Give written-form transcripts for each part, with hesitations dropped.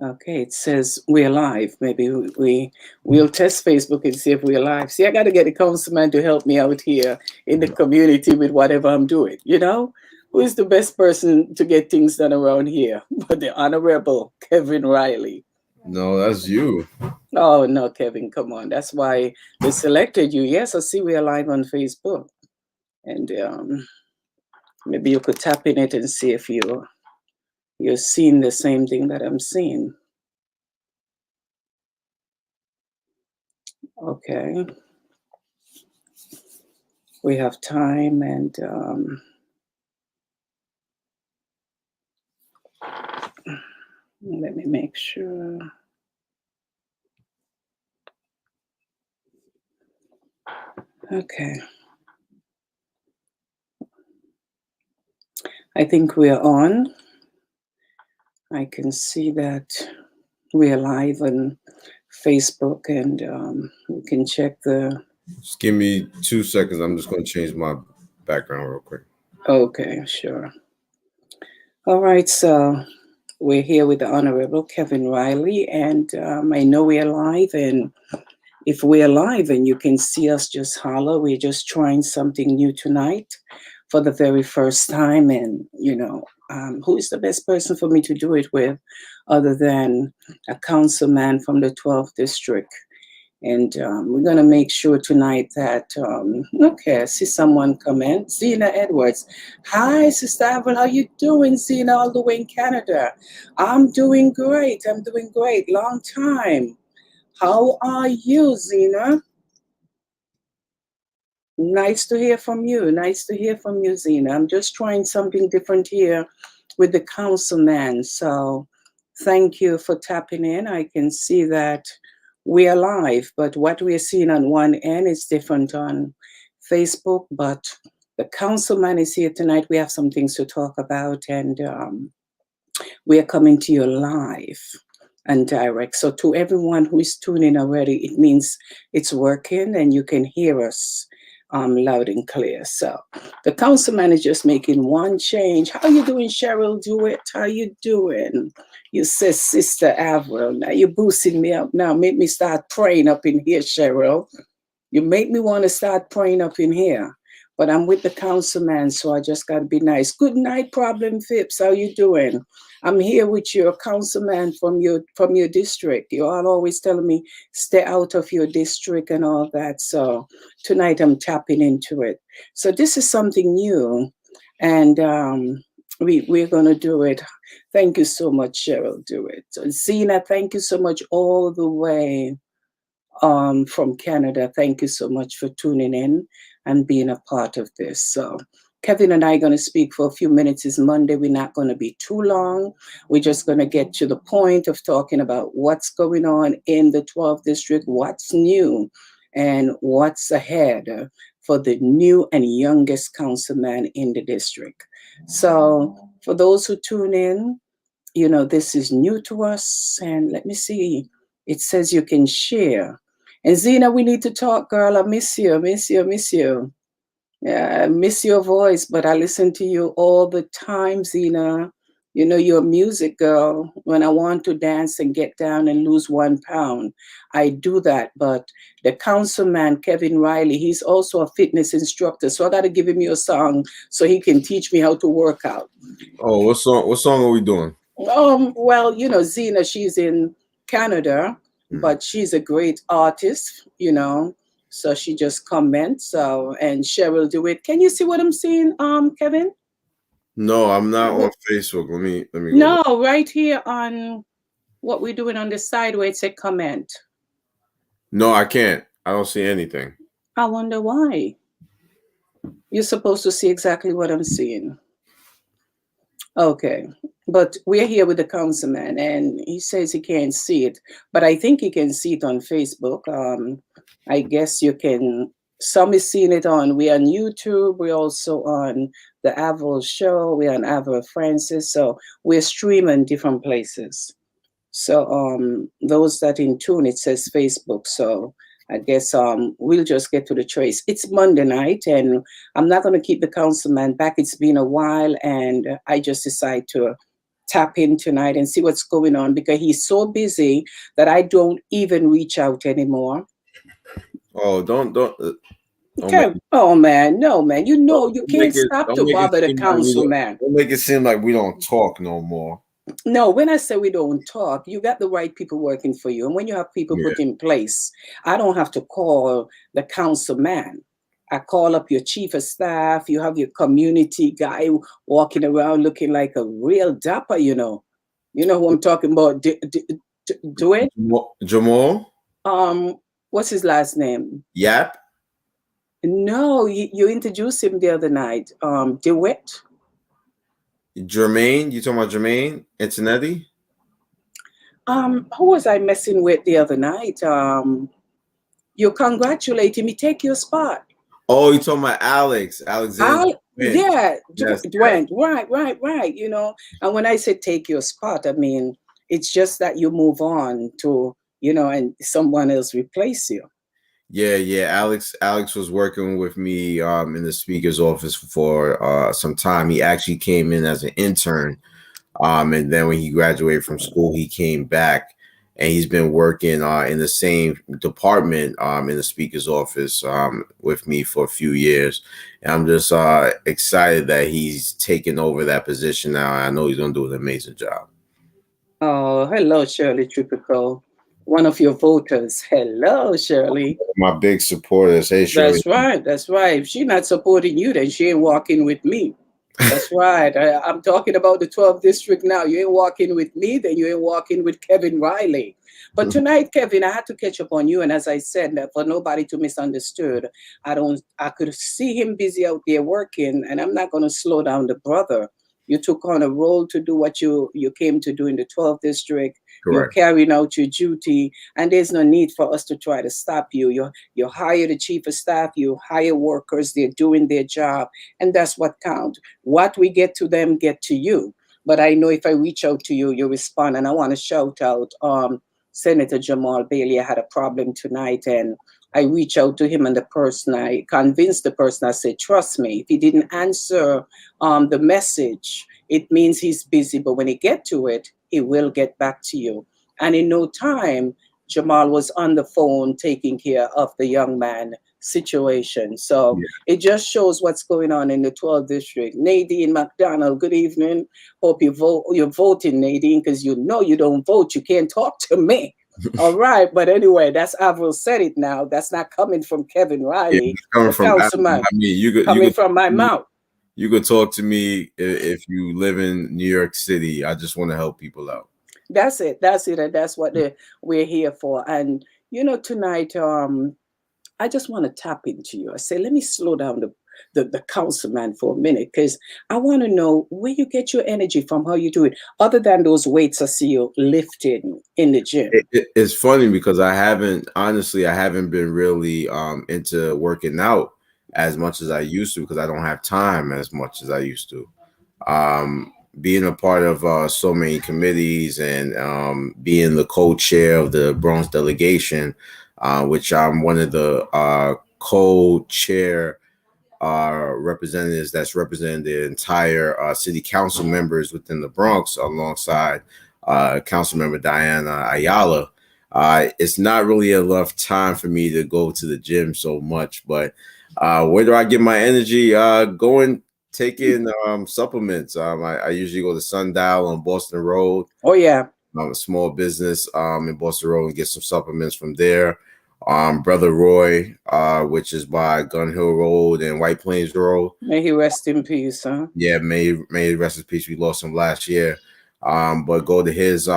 Okay, it says we're live. Maybe we'll test Facebook and see if we're live. See, I got to get a councilman to help me out here in the community with whatever I'm doing. Who is the best person to get things done around here? But the Honorable Kevin Riley. No, that's you. Oh no, Kevin, come on. That's why they selected you. Yes, I see we're live on Facebook, and maybe you could tap in it and see if you're seeing the same thing that I'm seeing. Okay. We have time, and let me make sure. Okay. I think we are on. I can see that we are live on Facebook, and we can check the. Just give me 2 seconds. I'm just going to change my background real quick. Okay, sure. All right, so we're here with the Honorable Kevin Riley, and I know we are live. And if we are live and you can see us, just holler. We're just trying something new tonight for the very first time. And, who is the best person for me to do it with other than a councilman from the 12th district? And we're going to make sure tonight that, okay, I see someone come in. Zena Edwards. Hi, Sister Avril. How you doing, Zena, all the way in Canada? I'm doing great. I'm doing great. Long time. How are you, Zena? Nice to hear from you. Nice to hear from you, Zena. I'm just trying something different here with the councilman. So thank you for tapping in. I can see that we are live, but what we're seeing on one end is different on Facebook. But the councilman is here tonight. We have some things to talk about, and we are coming to you live and direct. So to everyone who is tuning already, it means it's working and you can hear us loud and clear. So the councilman is just making one change. How you doing, Cheryl? Do it. How you doing? You said Sister Avril. Now you're boosting me up. Now make me start praying up in here, Cheryl. You make me want to start praying up in here. But I'm with the councilman, so I just got to be nice. Good night, Problem Phipps. How you doing? I'm here with your councilman from your district. You're all always telling me stay out of your district and all that. So tonight I'm tapping into it. So this is something new, and we're gonna do it. Thank you so much, Cheryl. Do it. So Zena, thank you so much all the way from Canada. Thank you so much for tuning in and being a part of this. So Kevin and I are going to speak for a few minutes. It's Monday. We're not going to be too long. We're just going to get to the point of talking about what's going on in the 12th district, what's new, and what's ahead for the new and youngest councilman in the district. So for those who tune in, this is new to us. And let me see. It says you can share. And Zena, we need to talk, girl. I miss you, miss you, miss you. Yeah, I miss your voice, but I listen to you all the time, Zena. You're a music girl. When I want to dance and get down and lose 1 pound, I do that. But the councilman, Kevin Riley, he's also a fitness instructor. So I got to give him your song so he can teach me how to work out. Oh, what song? What song are we doing? Well, Zena, she's in Canada, but she's a great artist, so she just comments. So, and Cheryl do it. Can you see what I'm seeing, Kevin? No, I'm not on Facebook. Let me go No, look. right here on what we're doing on the side where it said comment. No, I can't. I don't see anything. I wonder why. You're supposed to see exactly what I'm seeing. Okay. But we're here with the councilman, and he says he can't see it. But I think he can see it on Facebook. I guess you can. Some is seeing it on. We're on YouTube. We're also on the Avril show. We're on Avril Francis. So we're streaming different places. So those that in tune, it says Facebook. So I guess we'll just get to the trace. It's Monday night, and I'm not going to keep the councilman back. It's been a while, and I just decided to tap in tonight and see what's going on because he's so busy that I don't even reach out anymore. Oh, don't make Okay. Oh man, no man. You know don't you make can't it stop don't to make it bother the seem like we councilman. don't make it seem like we don't talk no more. No, when I say we don't talk, you got the right people working for you. And when you have people Yeah, put in place, I don't have to call the councilman. I call up your chief of staff. You have your community guy walking around looking like a real dapper, you know. You know who I'm talking about. Do it. Jamal, Um, what's his last name? Yap, No, you introduced him the other night. DeWitt. Jermaine. You talking about Jermaine Antonetti? Who was I messing with the other night? You congratulate him, he take your spot. Oh, you talking about Alex Alexander? Went. Yeah, Yes, yes. Dwayne, right. You know, and when I say take your spot, I mean it's just that you move on to, you know, and someone else replace you. Yeah. Alex was working with me in the speaker's office for some time. He actually came in as an intern. And then when he graduated from school, he came back and he's been working in the same department in the speaker's office with me for a few years. And I'm just excited that he's taken over that position now. I know he's going to do an amazing job. Oh, hello, Shirley Tripico, one of your voters. Hello, Shirley. My big supporters. Hey, Shirley. That's right. That's right. If she's not supporting you, then she ain't walking with me. That's right. I'm talking about the 12th district now. You ain't walking with me, then you ain't walking with Kevin Riley. But tonight, Kevin, I had to catch up on you. And as I said, for nobody to misunderstood, I could see him busy out there working, and I'm not going to slow down the brother. You took on a role to do what you came to do in the 12th district. You're Correct. carrying out your duty, and there's no need for us to try to stop you. You hire the chief of staff, you hire workers, they're doing their job, and that's what counts. What we get to them, get to you. But I know if I reach out to you, you respond. And I want to shout out Senator Jamal Bailey. I had a problem tonight, and I reached out to him, and the person, I convinced the person, I said, trust me, if he didn't answer the message, it means he's busy. But when he get to it, he will get back to you. And in no time, Jamal was on the phone taking care of the young man situation. So Yeah. it just shows what's going on in the 12th district. Nadine McDonald, good evening. Hope you're voting, Nadine, because you know you don't vote. You can't talk to me. All right. But anyway, that's Avril said it now. That's not coming from Kevin Yeah, Riley, it's coming the from. I councilman, mean, coming from my mouth. you could talk to me if you live in New York City. I just want to help people out. That's it. That's it. And that's what we're here for. And, you know, tonight, I just want to tap into you. I say, let me slow down the councilman for a minute because I want to know where you get your energy from, how you do it, other than those weights I see you lifting in the gym. It's funny because I haven't been really into working out as much as I used to because I don't have time as much as I used to. Being a part of so many committees and being the co-chair of the Bronx delegation, which I'm one of the co-chair representatives that's representing the entire city council members within the Bronx alongside council member Diana Ayala. It's not really enough time for me to go to the gym so much, but where do I get my energy? Going taking supplements. I usually go to Sundial on Boston Road. Oh, yeah. A small business in Boston Road and get some supplements from there. Brother Roy, which is by Gun Hill Road and White Plains Road. May he rest in peace, huh? Yeah, may rest in peace. We lost him last year. But go to his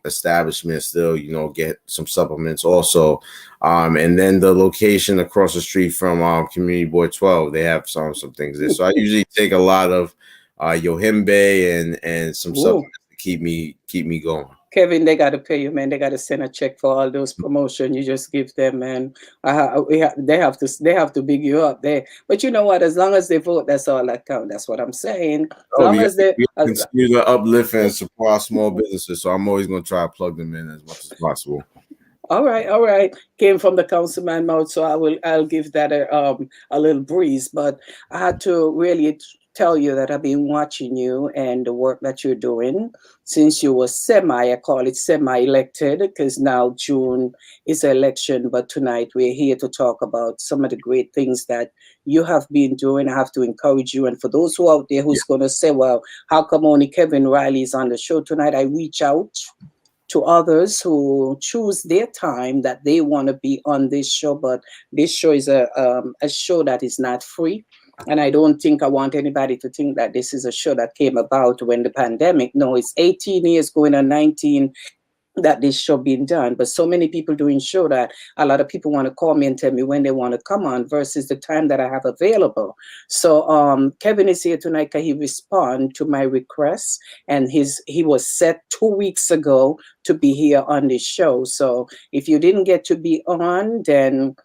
establishment still, you know, get some supplements also. And then the location across the street from Community Board 12, they have some things there. So I usually take a lot of Yohimbe and some supplements to keep me going. Kevin, they got to pay you, man. They got to send a check for all those promotion you just give them, man. They have to big you up there. But you know what? As long as they vote, that's all that counts. That's what I'm saying. As long as they continue to uplift and support our small businesses, so I'm always going to try to plug them in as much as possible. All right. Came from the councilman mouth, so I'll give that a little breeze. But I had to really tell you that I've been watching you and the work that you're doing since you were I call it semi-elected, because now June is election, but tonight we're here to talk about some of the great things that you have been doing. I have to encourage you. And for those who out there Yeah. who's going to say, well, how come only Kevin Riley is on the show tonight? I reach out to others who choose their time that they want to be on this show, but this show is a show that is not free. And I don't think I want anybody to think that this is a show that came about when the pandemic. No, it's 18 years going on 19 that this show being done. But so many people doing show that a lot of people want to call me and tell me when they want to come on versus the time that I have available. So Kevin is here tonight because he respond to my request, and he was set 2 weeks ago to be here on this show. So if you didn't get to be on, then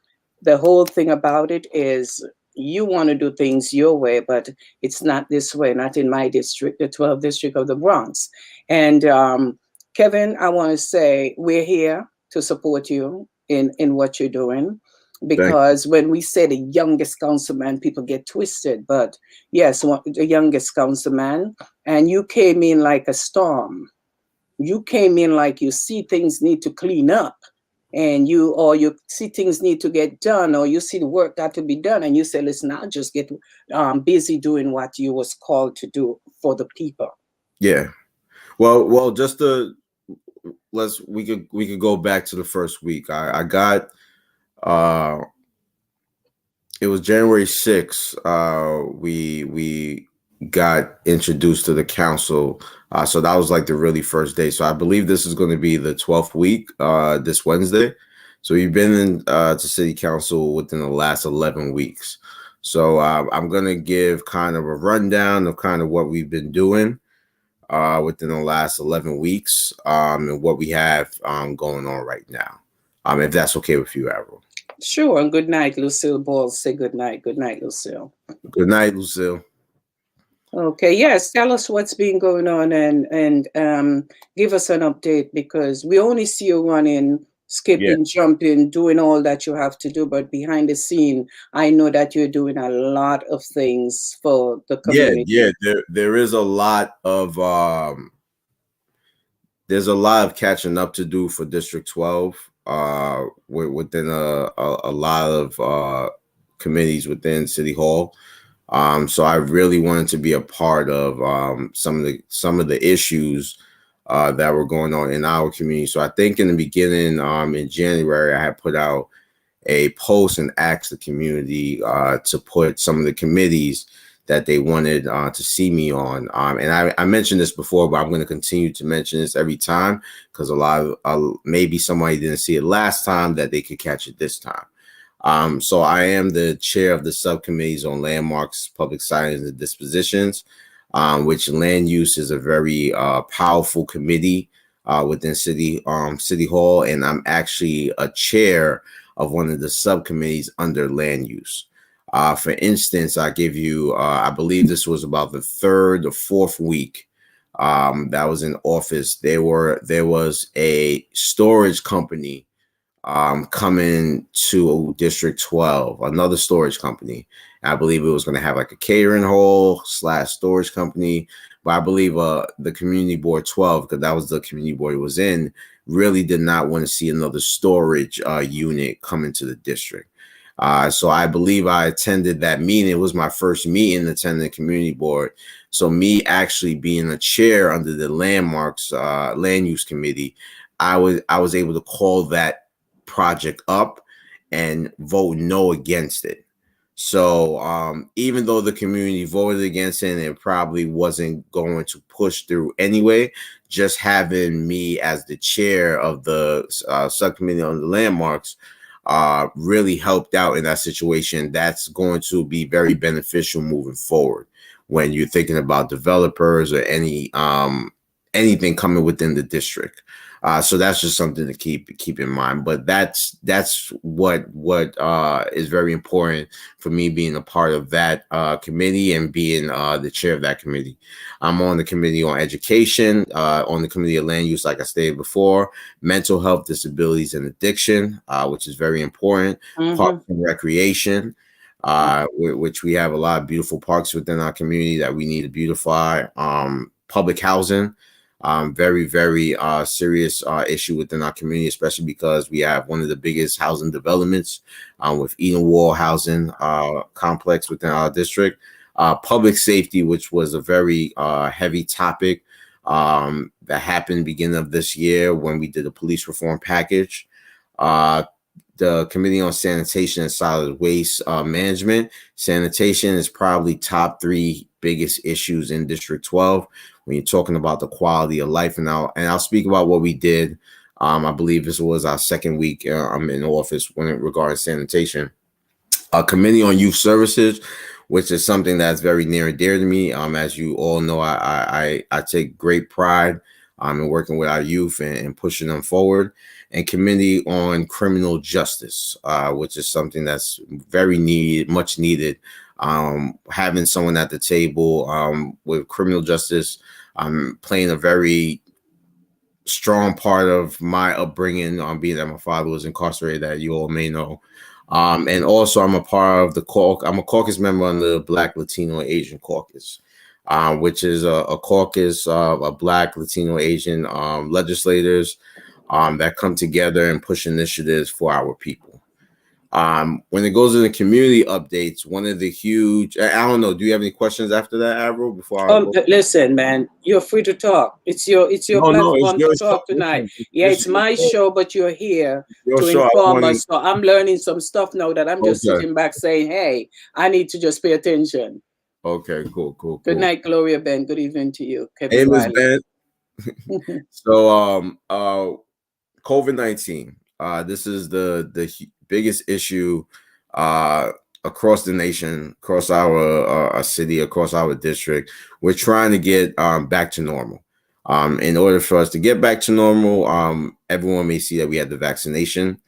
the whole thing about it is you want to do things your way, but it's not this way, not in my district, the 12th district of the Bronx. And Kevin, I want to say we're here to support you in what you're doing. Thank Because when we say the youngest councilman, people get twisted. But yes, the youngest councilman, and you came in like a storm. You came in like you see things need to clean up, and you see things need to get done, or you see the work got to be done, and you say, listen, I'll just get busy doing what you was called to do for the people. Yeah. Well, just to we could go back to the first week. I got it was January 6th. We got introduced to the council. So that was like the really first day. So I believe this is going to be the 12th week, this Wednesday. So we've been in to city council within the last 11 weeks. So I'm going to give kind of a rundown of kind of what we've been doing within the last 11 weeks and what we have going on right now. If that's okay with you, Avril. Sure. And good night, Lucille Balls. Say good night. Good night, Lucille. Good night, Lucille. Okay, yes, tell us what's been going on, and give us an update, because we only see you running, skipping, jumping, doing all that you have to do, but behind the scene, I know that you're doing a lot of things for the community. Yeah. There is a lot of there's a lot of catching up to do for District 12. Within a lot of committees within City Hall. So I really wanted to be a part of some of the issues that were going on in our community. So I think in the beginning, in January, I had put out a post and asked the community to put some of the committees that they wanted to see me on. And I mentioned this before, but I'm going to continue to mention this every time, because a lot of maybe somebody didn't see it last time that they could catch it this time. So I am the chair of the subcommittees on landmarks, public signage, and dispositions, which land use is a very powerful committee within City Hall, and I'm actually a chair of one of the subcommittees under land use. For instance, I give you, I believe this was about the third or fourth week that was in office. There was a storage company coming to District 12, another storage company. I believe it was going to have like a catering hall / storage company. But I believe the community board 12, because that was the community board it was in, really did not want to see another storage unit come into the district. So I believe I attended that meeting. It was my first meeting attending the community board. So me actually being a chair under the landmarks land use committee, I was able to call that project up and vote no against it. So even though the community voted against it and it probably wasn't going to push through anyway, just having me as the chair of the subcommittee on the landmarks really helped out in that situation. That's going to be very beneficial moving forward when you're thinking about developers or anything coming within the district. So that's just something to keep in mind. But that's what is very important for me, being a part of that committee and being the chair of that committee. I'm on the committee on education, on the committee of land use, like I stated before, mental health, disabilities, and addiction, which is very important. Mhm. Parks and recreation. which we have a lot of beautiful parks within our community that we need to beautify. Public housing, very, very serious issue within our community, especially because we have one of the biggest housing developments with Eden Wall housing complex within our district. Public safety, which was a very heavy topic that happened beginning of this year when we did a police reform package. The Committee on Sanitation and Solid Waste Management. Sanitation is probably top 3 biggest issues in District 12 when you're talking about the quality of life. And I'll speak about what we did. I believe this was our second week I'm in office when it regards sanitation. Committee on Youth Services, which is something that's very near and dear to me. As you all know, I take great pride in working with our youth and pushing them forward. And Committee on Criminal Justice, which is something that's very much needed. Having someone at the table with criminal justice playing a very strong part of my upbringing, being that my father was incarcerated, that you all may know. And also I'm a part of I'm a caucus member on the Black, Latino, Asian caucus, which is a caucus of Black, Latino, Asian legislators that come together and push initiatives for our people. When it goes to the community updates, one of the huge, I don't know, do you have any questions after that, Avril, before I go? Listen, man, you're free to talk. It's your platform to talk tonight. Yeah, it's my show, but you're here to inform us. So I'm learning some stuff now that I'm just sitting back saying, hey, I need to just pay attention. Okay, cool. Good night, Gloria Ben. Good evening to you, Kevin. Hey, Ms. Ben. So, COVID-19. This is the biggest issue across the nation, across our city, across our district. We're trying to get back to normal. In order for us to get back to normal, everyone may see that we had the vaccination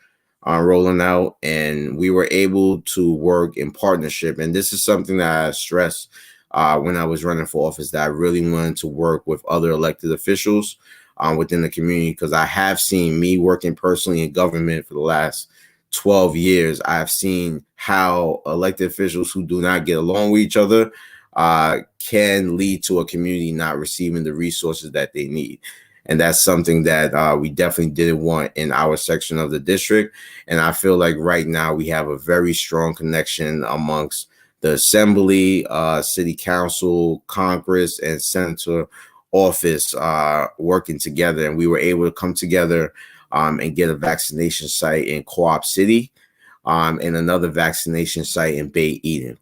rolling out, and we were able to work in partnership. And this is something that I stressed when I was running for office, that I really wanted to work with other elected officials within the community, because I have seen, me working personally in government for the last 12 years, I've seen how elected officials who do not get along with each other can lead to a community not receiving the resources that they need. And that's something that we definitely didn't want in our section of the district. And I feel like right now we have a very strong connection amongst the Assembly, City Council, Congress, and Senator office working together. And we were able to come together and get a vaccination site in Co-op City and another vaccination site in Bay Eden.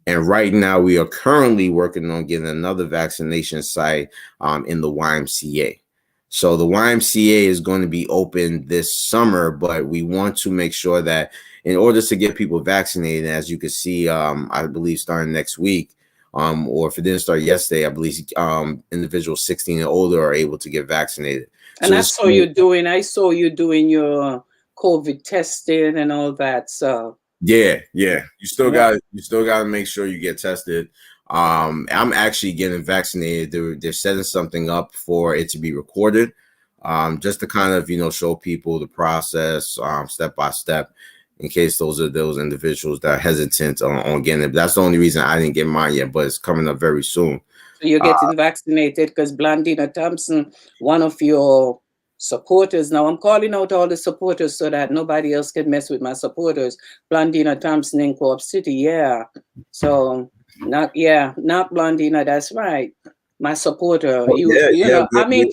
And right now we are currently working on getting another vaccination site in the YMCA. So the YMCA is going to be open this summer, but we want to make sure that in order to get people vaccinated, as you can see, I believe starting next week, or if it didn't start yesterday, I believe individuals 16 and older are able to get vaccinated. And so I saw you doing your COVID testing and all that. So yeah, you still got to make sure you get tested. I'm actually getting vaccinated. They're setting something up for it to be recorded, just to kind of show people the process step by step, in case those are those individuals that are hesitant on getting it. But that's the only reason I didn't get mine yet, but it's coming up very soon. So you're getting vaccinated because Blandina Thompson, one of your supporters, now I'm calling out all the supporters so that nobody else can mess with my supporters. Blandina Thompson in Co-op City, yeah. So not Blandina, that's right. My supporter.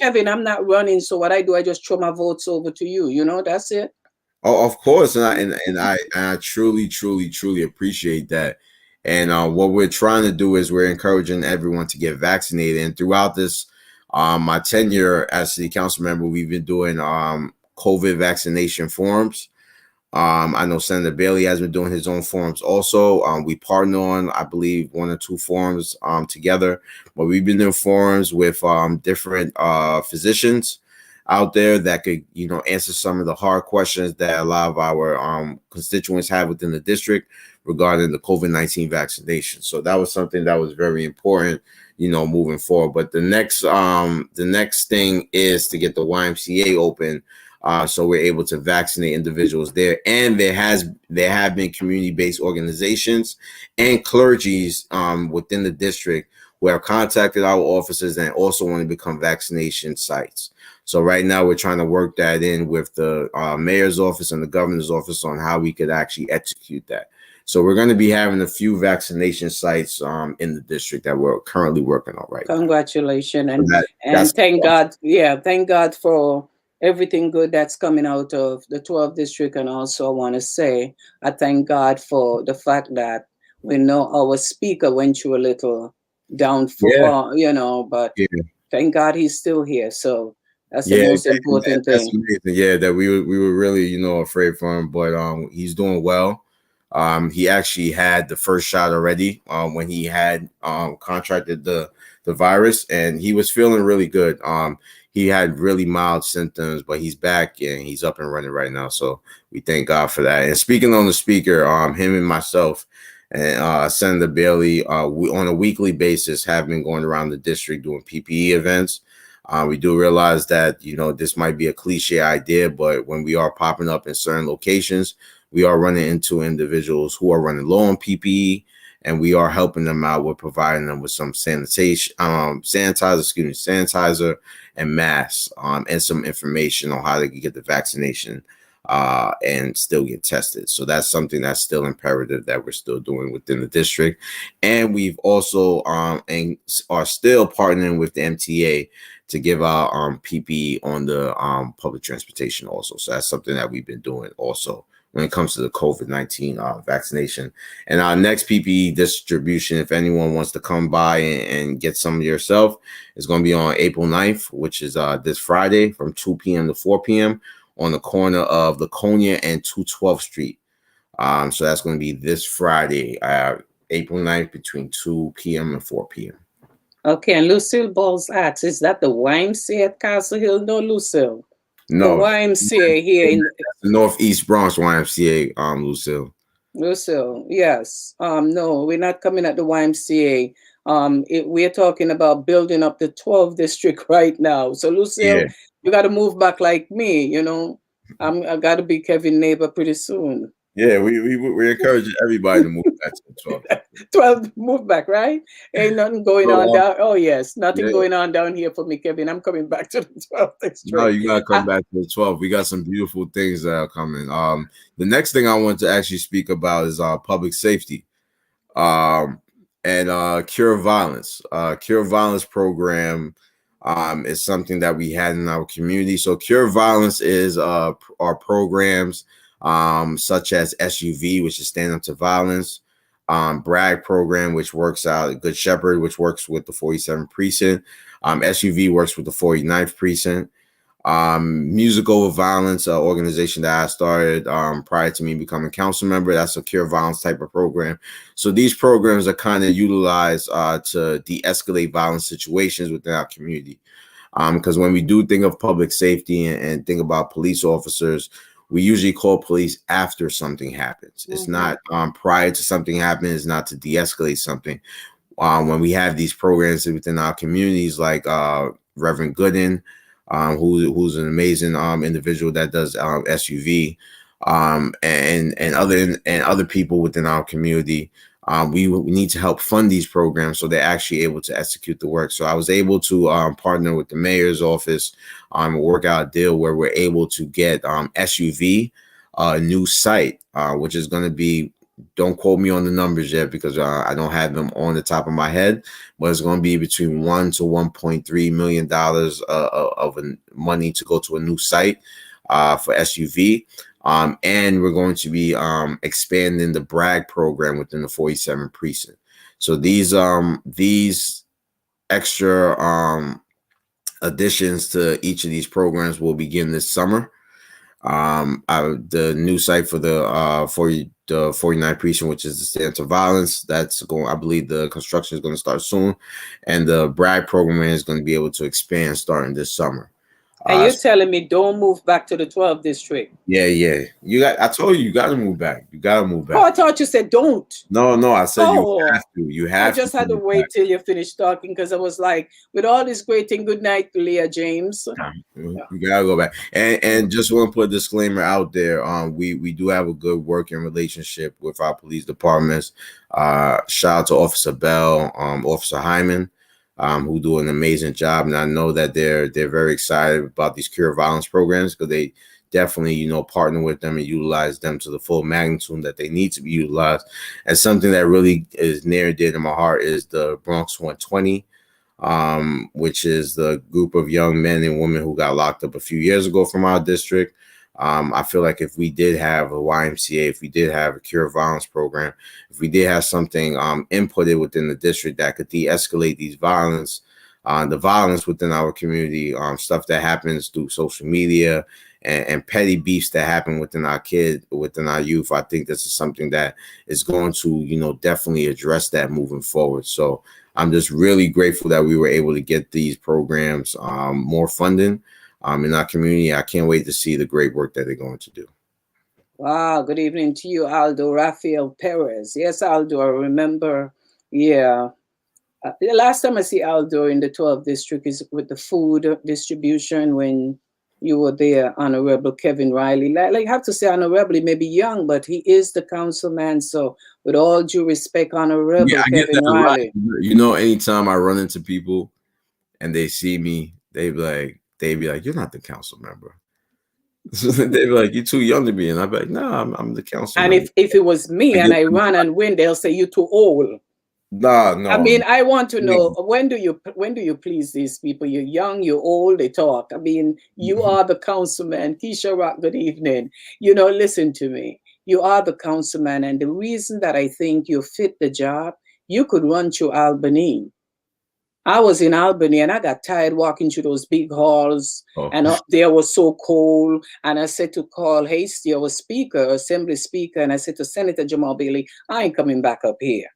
Kevin, I'm not running, so what I do, I just throw my votes over to you. That's it. Oh, of course, and I truly appreciate that. And what we're trying to do is we're encouraging everyone to get vaccinated. And throughout this, my tenure as city council member, we've been doing COVID vaccination forums. I know Senator Bailey has been doing his own forums also. We partner on, I believe, 1 or 2 forums together. But we've been doing forums with different physicians out there that could, answer some of the hard questions that a lot of our constituents have within the district regarding the COVID-19 vaccination. So that was something that was very important, moving forward. But the next thing is to get the YMCA open So we're able to vaccinate individuals there, and there have been community-based organizations and clergies within the district who have contacted our offices and also want to become vaccination sites. So right now we're trying to work that in with the mayor's office and the governor's office on how we could actually execute that. So we're going to be having a few vaccination sites in the district that we're currently working on right now. Congratulations, So and thank God, thank God for everything good that's coming out of the 12th district. And also I want to say I thank God for the fact that we know our speaker went through a little downfall, but thank God he's still here. So that's the most important thing. That's amazing. Yeah, that we were really, afraid for him, but he's doing well. He actually had the first shot already when he had contracted the virus, and he was feeling really good. He had really mild symptoms, but he's back and he's up and running right now. So we thank God for that. And speaking on the speaker, him and myself and Senator Bailey, we on a weekly basis have been going around the district doing PPE events. We do realize that, this might be a cliche idea, but when we are popping up in certain locations, we are running into individuals who are running low on PPE, and we are helping them out with providing them with some sanitizer and masks, and some information on how they can get the vaccination and still get tested. So that's something that's still imperative that we're still doing within the district. And we've also and are still partnering with the MTA to give out PPE on the public transportation also. So that's something that we've been doing also when it comes to the COVID-19 vaccination. And our next PPE distribution, if anyone wants to come by and get some yourself, is going to be on April 9th, which is this Friday from 2 p.m. to 4 p.m. on the corner of Laconia and 212th Street. So that's going to be this Friday, April 9th, between 2 p.m. and 4 p.m. Okay, and Lucille Balls asks, is that the YMCA at Castle Hill? No, Lucille. No, the YMCA here in the Northeast Bronx YMCA, Lucille. Lucille, yes. No, we're not coming at the YMCA. We're talking about building up the 12th district right now. So Lucille, you got to move back like me. I got to be Kevin neighbor pretty soon. Yeah, we're encouraging everybody to move back to the 12th. 12th, move back, right? Ain't nothing going on down. Oh yes, nothing going on down here for me, Kevin. I'm coming back to the 12th district. No, you gotta come back to the 12th. We got some beautiful things that are coming. The next thing I want to actually speak about is public safety, and Cure Violence. Cure Violence program is something that we had in our community. So Cure Violence is our programs such as SUV, which is Stand Up to Violence, BRAG program, which works out Good Shepherd, which works with the 47th precinct. SUV works with the 49th precinct. Music Over Violence, organization that I started prior to me becoming council member. That's a Cure Violence type of program. So these programs are kind of utilized to de-escalate violent situations within our community. Because when we do think of public safety and think about police officers, we usually call police after something happens. Mm-hmm. It's not prior to something happening. It's not to de-escalate something. When we have these programs within our communities, like Reverend Gooden, who's an amazing individual that does SUV, and other people within our community, we need to help fund these programs so they're actually able to execute the work. So I was able to partner with the mayor's office, work out a deal where we're able to get SUV a new site, which is going to be, don't quote me on the numbers yet because I don't have them on the top of my head, but it's going to be between $1 to $1.3 million of money to go to a new site for SUV. And we're going to be expanding the BRAG program within the 47th precinct. So these extra additions to each of these programs will begin this summer. The new site for the 49th precinct, which is the Stand to Violence, that's going, I believe the construction is going to start soon, and the BRAG program is going to be able to expand starting this summer. And you're telling me don't move back to the 12th district? Yeah. I told you, you got to move back. You got to move Oh, back. I thought you said don't. No, I said you have Oh, to. You I have to just had to move back. wait till you finished talking because I was like, with all this great thing, good night, Leah James. You Yeah. gotta go back. And just want to put a disclaimer out there. We do have a good working relationship with our police departments. Shout out to Officer Bell, Officer Hyman, who do an amazing job. And I know that they're very excited about these cure violence programs because they definitely, partner with them and utilize them to the full magnitude that they need to be utilized. And something that really is near and dear to my heart is the Bronx 120, which is the group of young men and women who got locked up a few years ago from our district. I feel like if we did have a YMCA, if we did have a cure violence program, if we did have something inputted within the district that could de-escalate the violence within our community, stuff that happens through social media and petty beefs that happen within our youth, I think this is something that is going to, definitely address that moving forward. So I'm just really grateful that we were able to get these programs more funding in our community. I can't wait to see the great work that they're going to do. Wow, good evening to you, Aldo Rafael Perez. Yes, Aldo, I remember. Yeah. The last time I see Aldo in the 12th district is with the food distribution when you were there, Honorable Kevin Riley. Like I have to say, Honorable, he may be young, but he is the councilman. So, with all due respect, Honorable Yeah, I get Kevin that a lot. Riley. Anytime I run into people and they see me, they be like, "You're not the council member." They be like, "You're too young to be," and I be like, "No, I'm the council And member." if it was me I and get I run and win, they'll say you're too old. nah, I no. mean, I want to know when do you please these people? You're young, you're old, they talk. I mean, you are the councilman. Keisha Rock, good evening. Listen to me. You are the councilman, and the reason that I think you fit the job, you could run through Albany. I was in Albany and I got tired walking through those big halls, Oh. and up there was so cold. And I said to Carl Hasty, our speaker, assembly speaker, and I said to Senator Jamal Bailey, I ain't coming back up here.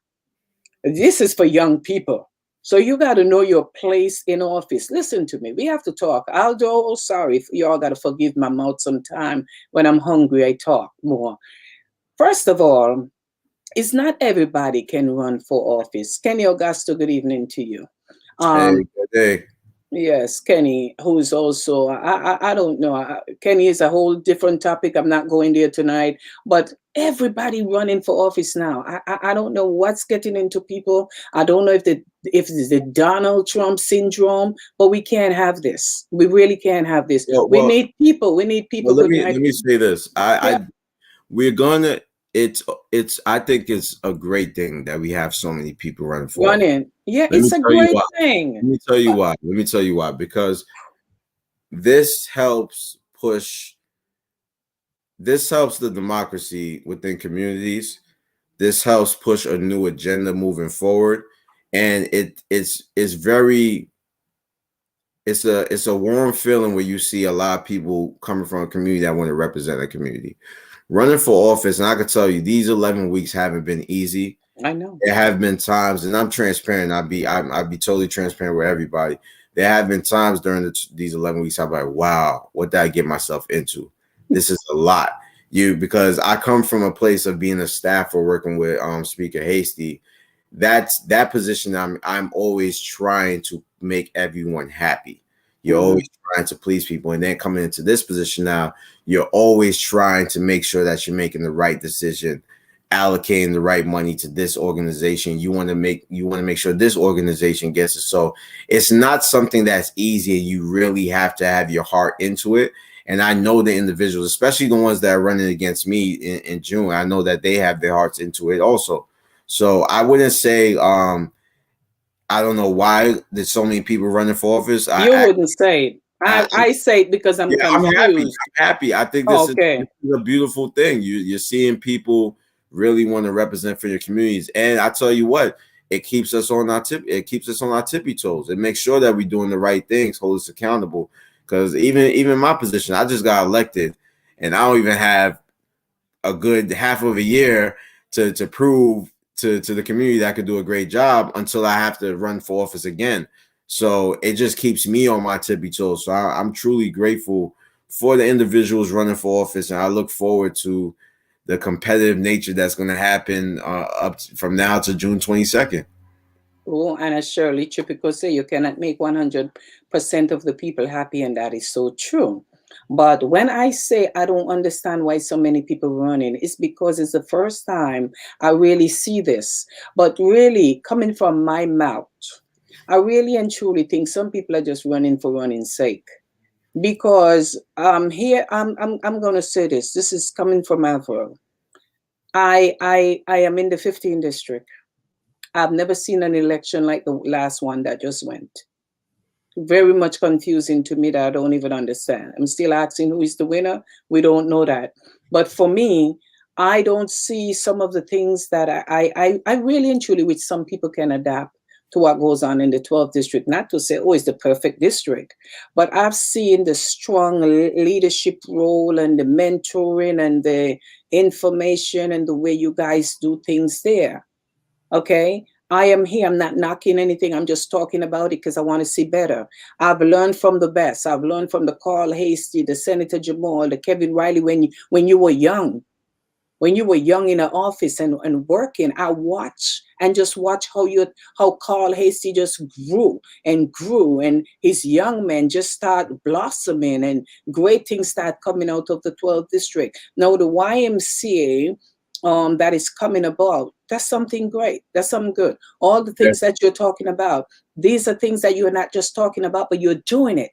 This is for young people. So you got to know your place in office. Listen to me. We have to talk. Aldo, sorry, y'all got to forgive my mouth sometime. When I'm hungry, I talk more. First of all, it's not everybody can run for office. Kenny Augusto, good evening to you. Hey. Yes, Kenny, who's also, I don't know. Kenny is a whole different topic. I'm not going there tonight. But everybody running for office now. I don't know what's getting into people. I don't know if it's the Donald Trump syndrome, but we can't have this. We really can't have this. We need people. We need people. Well, let me say this. We're gonna. I think it's a great thing that we have so many people running for. Yeah, it's a great thing. Let me tell you why. Let me tell you why. Because this helps the democracy within communities. This helps push a new agenda moving forward, and it's a warm feeling where you see a lot of people coming from a community that want to represent a community. Running for office, and I can tell you, these 11 weeks haven't been easy. I know. There have been times, and I'm transparent. I'd be totally transparent with everybody. There have been times during these 11 weeks I'm like, wow, what did I get myself into? This is a lot. Because I come from a place of being a staffer working with Speaker Hasty. That position, I'm always trying to make everyone happy. You're always trying to please people. And then coming into this position now, you're always trying to make sure that you're making the right decision, allocating the right money to this organization. You want to make sure this organization gets it. So it's not something that's easy. You really have to have your heart into it. And I know the individuals, especially the ones that are running against me in June, I know that they have their hearts into it also. So I wouldn't say I don't know why there's so many people running for office. You wouldn't say it. I say it because I'm confused. I'm happy. I think this is a beautiful thing. You're seeing people really want to represent for your communities, and I tell you what, it keeps us on our tippy toes. It makes sure that we're doing the right things, hold us accountable. Because even my position, I just got elected, and I don't even have a good half of a year to prove to the community that I could do a great job until I have to run for office again. So it just keeps me on my tippy toes. So I'm truly grateful for the individuals running for office, and I look forward to the competitive nature that's going to happen from now to June 22nd. Oh, and as Shirley Chipico say, you cannot make 100% of the people happy, and that is so true. But when I say I don't understand why so many people running, it's because it's the first time I really see this. But really, coming from my mouth, I really and truly think some people are just running for running's sake. Because here I'm gonna say this. This is coming from Avril. I am in the 15th district. I've never seen an election like the last one that just went. Very much confusing to me that I don't even understand. I'm still asking who is the winner. We don't know that. But for me, I don't see some of the things that I really and truly, which some people can adapt to what goes on in the 12th district. Not to say, oh, it's the perfect district, but I've seen the strong leadership role and the mentoring and the information and the way you guys do things there. Okay. I am here. I'm not knocking anything. I'm just talking about it because I want to see better. I've learned from the best. I've learned from the Carl Hasty, the Senator Jamal, the Kevin Riley when you were young. When you were young in an office and working, I watch and just watch how Carl Hasty just grew and his young men just start blossoming and great things start coming out of the 12th district. Now the YMCA that is coming about, that's something great. That's something good. All the things that you're talking about, these are things that you're not just talking about, but you're doing it.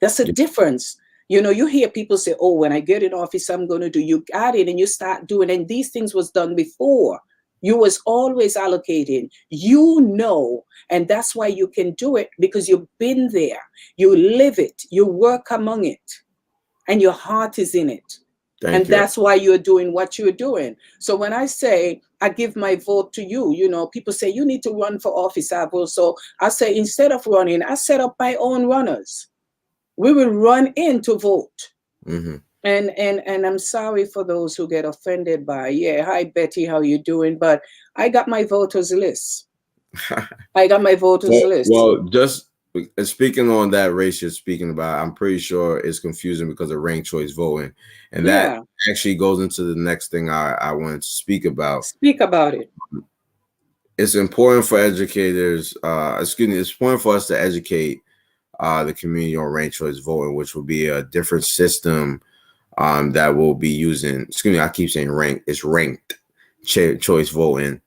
That's a difference. You know, you hear people say, oh, when I get in office, I'm going to do. You got it and you start doing. And these things was done before. You was always allocating. You know, and that's why you can do it because you've been there. You live it. You work among it. And your heart is in it. And that's why you're doing what you're doing. So when I say I give my vote to you, you know, people say you need to run for office, Avril. So I say instead of running, I set up my own runners. We will run in to vote. Mm-hmm. And I'm sorry for those who get offended by, yeah, hi Betty, how you doing? But I got my voters list. I got my voters list. Well, just speaking on that race you're speaking about, I'm pretty sure it's confusing because of ranked choice voting. And that actually goes into the next thing I wanted to speak about. Speak about it. It's important for educators, it's important for us to educate the community on ranked choice voting, which will be a different system that will be using, I keep saying ranked, it's ranked choice voting.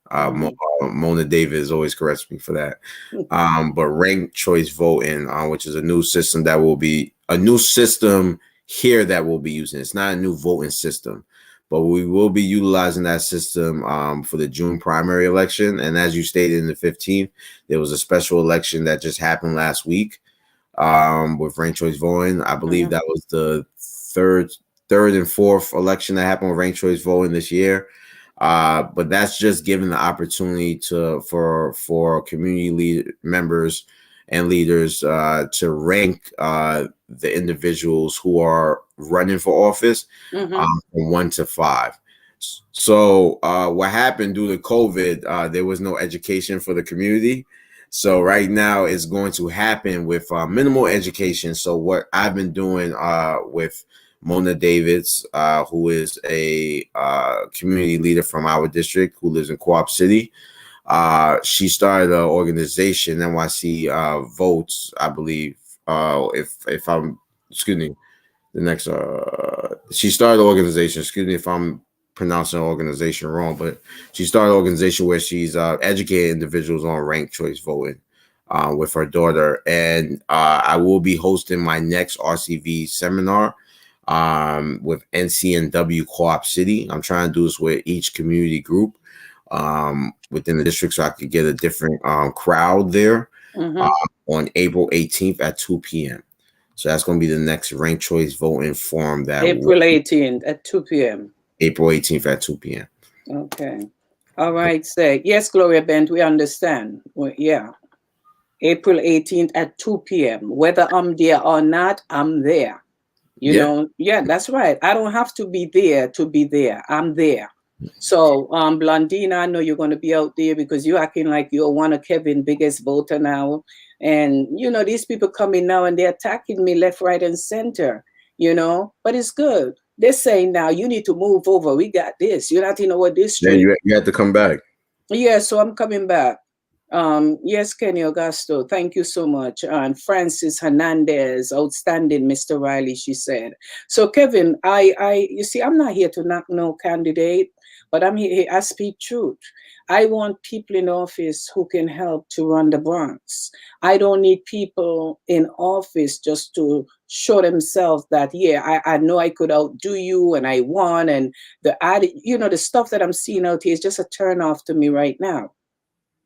Mona Davis always corrects me for that. But ranked choice voting, which is a new system that will be a new system here that we'll be using. It's not a new voting system, but we will be utilizing that system for the June primary election. And as you stated in the 15th, there was a special election that just happened last week with ranked choice voting. I believe that was the third and fourth election that happened with ranked choice voting this year. But that's just giving the opportunity for community members and leaders to rank the individuals who are running for office from 1 to 5. So what happened due to COVID, there was no education for the community. So right now it's going to happen with minimal education. So what I've been doing with Mona Davis, who is a community leader from our district who lives in Co-op City. She started an organization, NYC Votes, I believe. If I'm, she started an organization, excuse me if I'm pronouncing the organization wrong, but she started an organization where she's educating individuals on ranked choice voting with her daughter. And I will be hosting my next RCV seminar with NCNW Co-op City. I'm trying to do this with each community group within the district so I could get a different crowd there on April 18th at 2 p.m. So that's going to be the next ranked choice voting forum. That April 18th at 2 p.m. April 18th at 2 p.m. Okay. All right. Say yes, Gloria Bent. We understand. Well, yeah. April 18th at 2 p.m. Whether I'm there or not, I'm there. You know, yeah, that's right. I don't have to be there to be there. I'm there. So, Blondina, I know you're going to be out there because you're acting like you're one of Kevin's biggest voter now. And, these people coming now and they're attacking me left, right, and center, but it's good. They're saying now, you need to move over. We got this. You're not in our Then district. you have to come back. Yeah, so I'm coming back. Yes, Kenny Augusto, thank you so much. And Francis Hernandez, outstanding, Mr. Riley, she said. So, Kevin, you see, I'm not here to knock no candidate, but I'm here, I speak truth. I want people in office who can help to run the Bronx. I don't need people in office just to show themselves that, yeah, I know I could outdo you and I won. And the stuff that I'm seeing out here is just a turn off to me right now.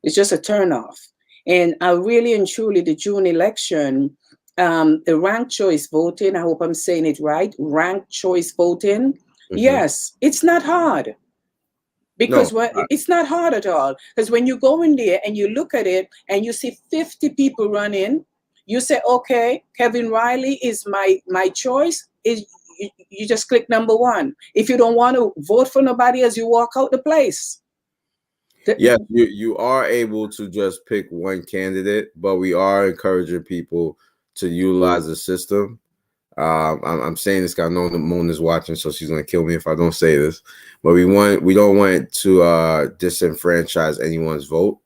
It's just a turnoff. And I really and truly, the June election, the ranked choice voting, I hope I'm saying it right, ranked choice voting, yes, it's not hard. Because it's not hard at all. Because when you go in there and you look at it and you see 50 people running, you say, okay, Kevin Riley is my choice. You just click number one. If you don't want to vote for nobody else, you walk out the place. Yes, you are able to just pick one candidate, but we are encouraging people to utilize the system. I'm saying this because I know the Moon is watching, so she's gonna kill me if I don't say this. But we don't want to disenfranchise anyone's vote.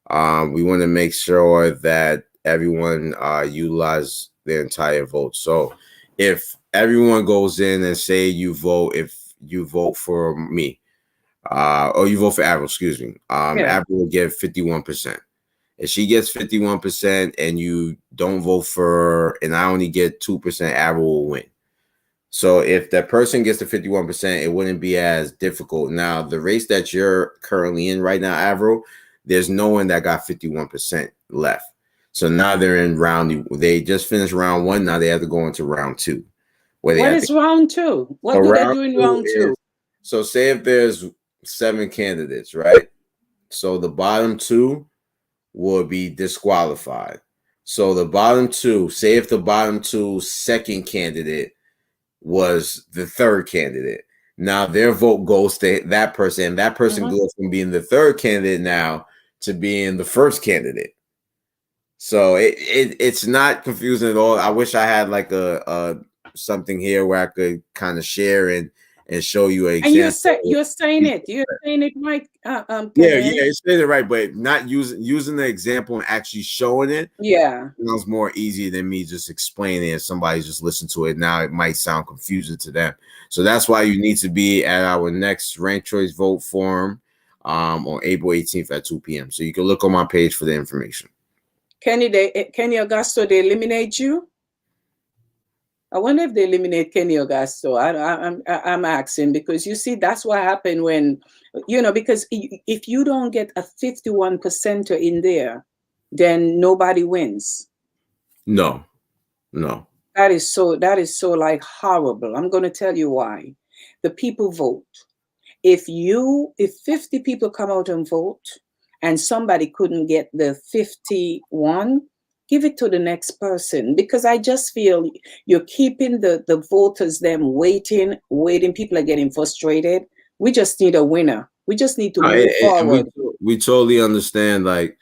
We want to make sure that everyone utilize their entire vote. So if everyone goes in and say if you vote for me, or you vote for Avril, excuse me, Avril will get 51%. If she gets 51% and you don't vote for her and I only get 2%, Avril will win. So if that person gets to 51%, it wouldn't be as difficult. Now, the race that you're currently in right now, Avril, there's no one that got 51% left. So now they're in they just finished round one. Now they have to go into round two. What is round two? What do they do in round two? So say if there's 7 candidates, right? So the bottom 2 will be disqualified. So the bottom 2, say if the bottom 2 second candidate was the third candidate, now their vote goes to that person, and that person goes from being the third candidate now to being the first candidate. So it's not confusing at all. I wish I had like a something here where I could kind of share and show you an example. And you're saying it right. You're saying it right, but not using the example and actually showing it. Yeah, sounds more easy than me just explaining it. Somebody just listen to it. Now it might sound confusing to them. So that's why you need to be at our next ranked choice vote forum on April 18th at 2 p.m. So you can look on my page for the information. Kenny Augusto, they eliminate you? I wonder if they eliminate Kenny Augusto. I'm asking because you see, that's what happened when, because if you don't get a 51%er in there, then nobody wins. No. That is so like horrible. I'm going to tell you why. The people vote. If 50 people come out and vote and somebody couldn't get the 51, give it to the next person, because I just feel you're keeping the voters them waiting. People are getting frustrated. We just need a winner. We just need to move forward. We totally understand, like,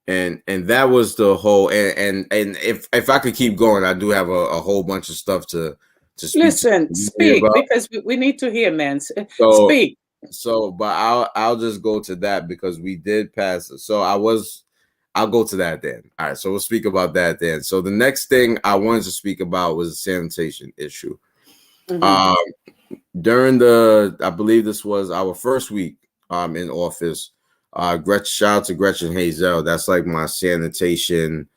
and that was the whole. And if I could keep going, I do have a whole bunch of stuff to speak. Speak because we need to hear, man. Speak. So, but I'll just go to that because we did pass. So I'll go to that then. All right. So we'll speak about that then. So the next thing I wanted to speak about was the sanitation issue. During I believe this was our first week in office, shout out to Gretchen Hazel. That's like my sanitation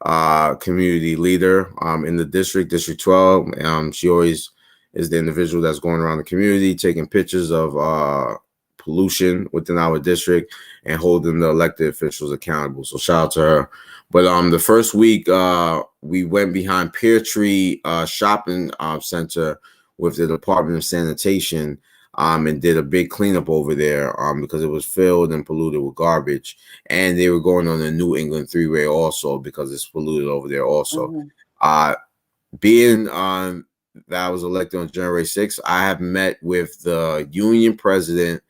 community leader in the District 12. She always is the individual that's going around the community taking pictures of pollution within our district and holding the elected officials accountable. So shout out to her. But the first week we went behind Pear Tree Shopping Center with the Department of Sanitation and did a big cleanup over there because it was filled and polluted with garbage. And they were going on the New England Three-Way also because it's polluted over there also. Being that I was elected on January 6th, I have met with the union president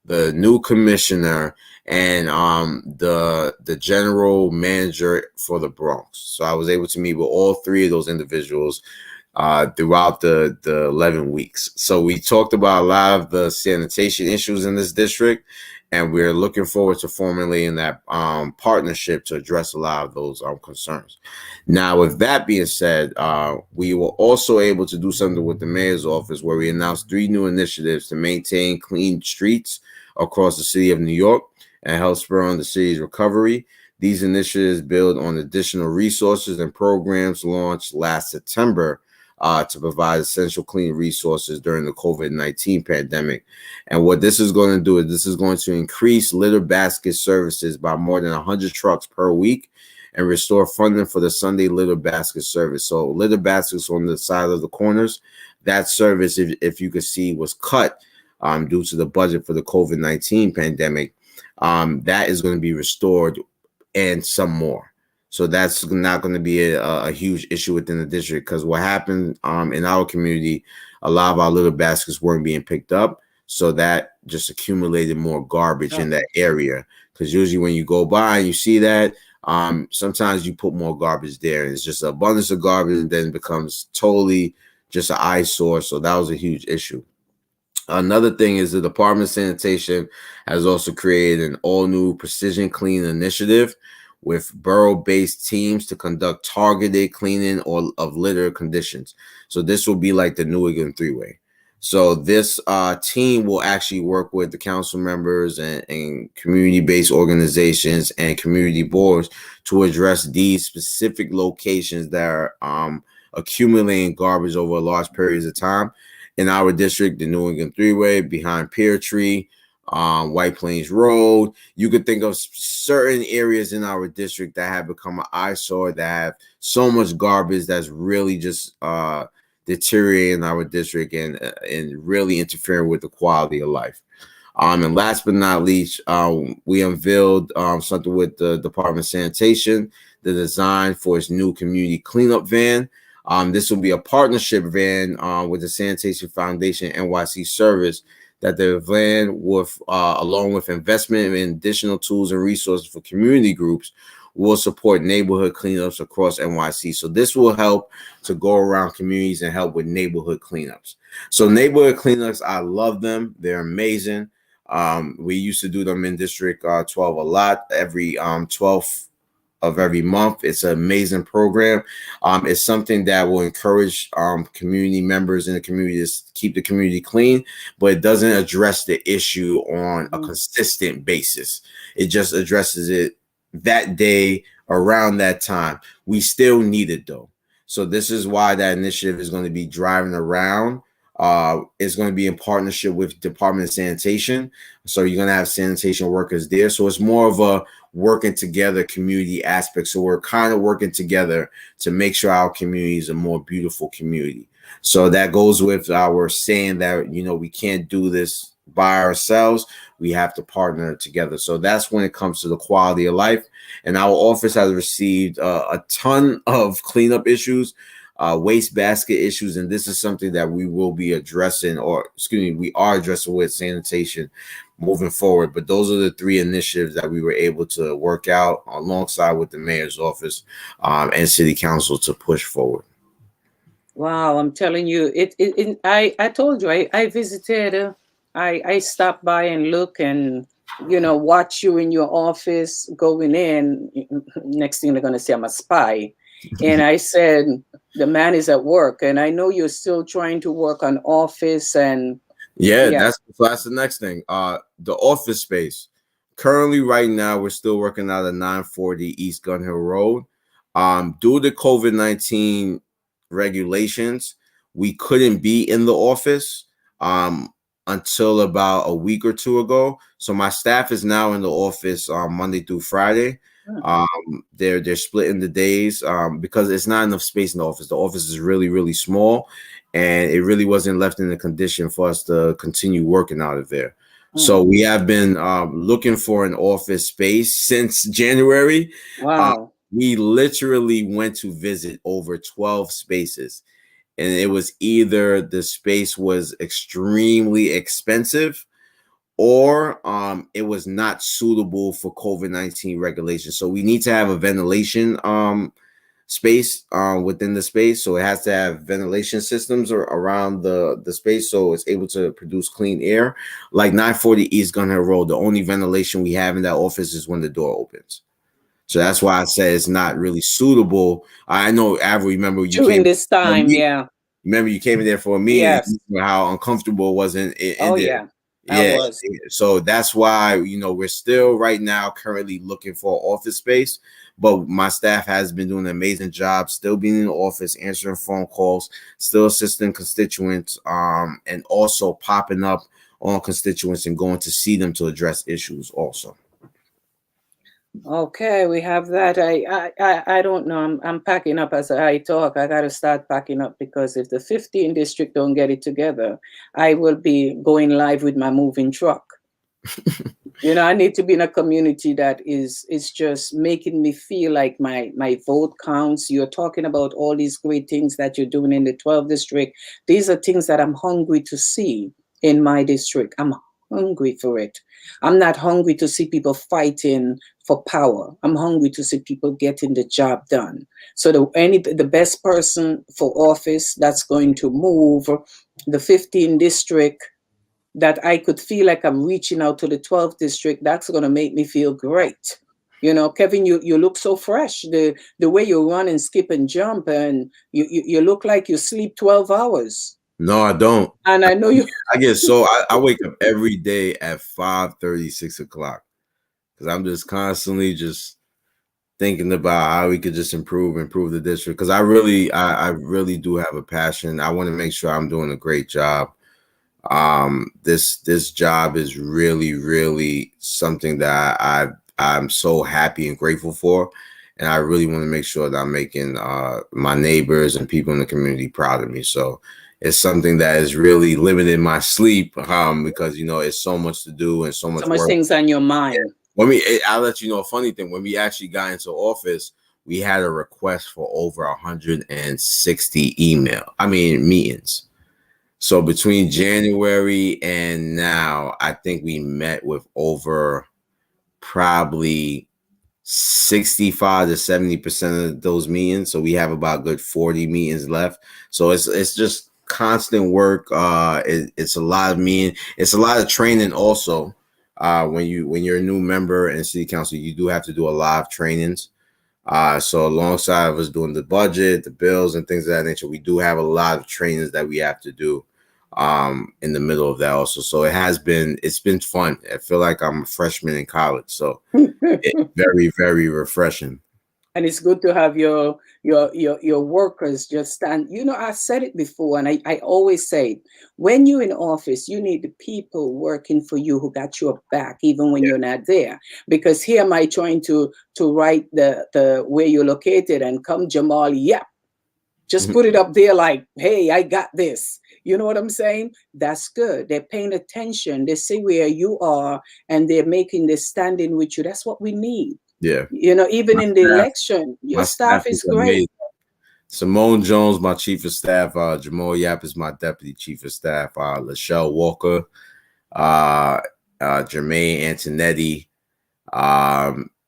the new commissioner, and the general manager for the Bronx. So I was able to meet with all three of those individuals throughout the 11 weeks. So we talked about a lot of the sanitation issues in this district, and we're looking forward to formulating that partnership to address a lot of those concerns. Now, with that being said, we were also able to do something with the mayor's office where we announced 3 new initiatives to maintain clean streets across the city of New York and help spur on the city's recovery. These initiatives build on additional resources and programs launched last September to provide essential clean resources during the COVID-19 pandemic. And what this is going to do is this is going to increase litter basket services by more than 100 trucks per week and restore funding for the Sunday litter basket service. So litter baskets on the side of the corners, that service, if you could see, was cut due to the budget for the COVID-19 pandemic. That is going to be restored and some more. So that's not going to be a huge issue within the district, because what happened in our community, a lot of our litter baskets weren't being picked up. So that just accumulated more garbage in that area. Because usually when you go by and you see that, sometimes you put more garbage there, and it's just an abundance of garbage, and then it becomes totally just an eyesore. So that was a huge issue. Another thing is the Department of Sanitation has also created an all-new Precision Clean initiative with borough-based teams to conduct targeted cleaning of litter conditions. So this will be like the New England three-way. So this team will actually work with the council members and community-based organizations and community boards to address these specific locations that are accumulating garbage over large periods of time. In our district, the New England three-way, behind Pear Tree, White Plains Road. You could think of certain areas in our district that have become an eyesore, that have so much garbage that's really just deteriorating our district and really interfering with the quality of life. And last but not least, we unveiled something with the Department of Sanitation, the design for its new community cleanup van. This will be a partnership van with the Sanitation Foundation NYC service, that the van, with along with investment in additional tools and resources for community groups, will support neighborhood cleanups across NYC. So this will help to go around communities and help with neighborhood cleanups. So neighborhood cleanups, I love them. They're amazing. We used to do them in District 12 a lot, every 12th of every month. It's an amazing program. It's something that will encourage community members in the community to keep the community clean, but it doesn't address the issue on a consistent basis. It just addresses it that day around that time. We still need it though. So this is why that initiative is going to be driving around. It's going to be in partnership with Department of Sanitation. So you're going to have sanitation workers there. So it's more of a working together community aspect. So we're kind of working together to make sure our community is a more beautiful community. So that goes with our saying that, we can't do this by ourselves. We have to partner together. So that's when it comes to the quality of life. And our office has received a ton of cleanup issues, waste basket issues, and this is something that we will be addressing, we are addressing with sanitation moving forward. But those are the 3 initiatives that we were able to work out alongside with the mayor's office and city council to push forward. Wow, I'm telling you, I told you, I visited, I stopped by and look and, watch you in your office going in. Next thing they're going to say I'm a spy. And I said, the man is at work, and I know you're still trying to work on office and that's the next thing. The office space. Currently, right now, we're still working out of 940 East Gun Hill Road. Due to COVID-19 regulations, we couldn't be in the office until about a week or 2 ago. So my staff is now in the office Monday through Friday. They're splitting the days because it's not enough space in the office. The office is really, really small, and it really wasn't left in the condition for us to continue working out of there. So we have been looking for an office space since January. Wow. We literally went to visit over 12 spaces, and it was either the space was extremely expensive, or it was not suitable for COVID-19 regulations. So we need to have a ventilation space within the space, so it has to have ventilation systems around the space, so it's able to produce clean air. Like 940 East Gun Hill Road, the only ventilation we have in that office is when the door opens. So that's why I said it's not really suitable. I know, Avril, remember you During came this for a time, meet- yeah. remember you came in there for a meeting, and Yes. you know how uncomfortable it was in Oh, there. yeah. I Yeah, was. so that's why, we're still right now currently looking for office space, but my staff has been doing an amazing job, still being in the office, answering phone calls, still assisting constituents, and also popping up on constituents and going to see them to address issues also. Okay, we have that. I don't know. I'm packing up as I talk. I got to start packing up because if the 15 district don't get it together, I will be going live with my moving truck. I need to be in a community that is just making me feel like my vote counts. You're talking about all these great things that you're doing in the 12th district. These are things that I'm hungry to see in my district. I'm hungry for it. I'm not hungry to see people fighting for power. I'm hungry to see people getting the job done. So the best person for office that's going to move the 15 district, that I could feel like I'm reaching out to the 12th district, that's going to make me feel great. Kevin, you look so fresh. The way you run and skip and jump, and you look like you sleep 12 hours. No, I don't. And I know you. I get I wake up every day at 5:30, 6 o'clock, because I'm just constantly just thinking about how we could just improve the district. Because I really do have a passion. I want to make sure I'm doing a great job. This job is really something that I'm so happy and grateful for, and I really want to make sure that I'm making my neighbors and people in the community proud of me. So it's something that is really limiting my sleep, because it's so much to do and so much work. Things on your mind. I'll let you know a funny thing. When we actually got into office, we had a request for over 160 meetings. So between January and now, I think we met with over probably 65 to 70% of those meetings. So we have about good 40 meetings left. So it's just constant work. It's a lot of meetings. It's a lot of training also. When you're a new member in city council, you do have to do a lot of trainings. So alongside of us doing the budget, the bills, and things of that nature, we do have a lot of trainings that we have to do in the middle of that also. So it's been fun. I feel like I'm a freshman in college. So it's very, very refreshing. And it's good to have your workers just stand. I said it before, and I always say, when you're in office, you need the people working for you who got your back, even when you're not there. Because here am I trying to write the where you're located, and come Jamal, just put it up there like, hey, I got this. You know what I'm saying? That's good. They're paying attention. They see where you are, and they're making this standing with you. That's what we need. Yeah. Even in the election, your staff is great. Amazing. Simone Jones, my chief of staff. Jamal Yap is my deputy chief of staff. Lachelle Walker, Jermaine Antonetti,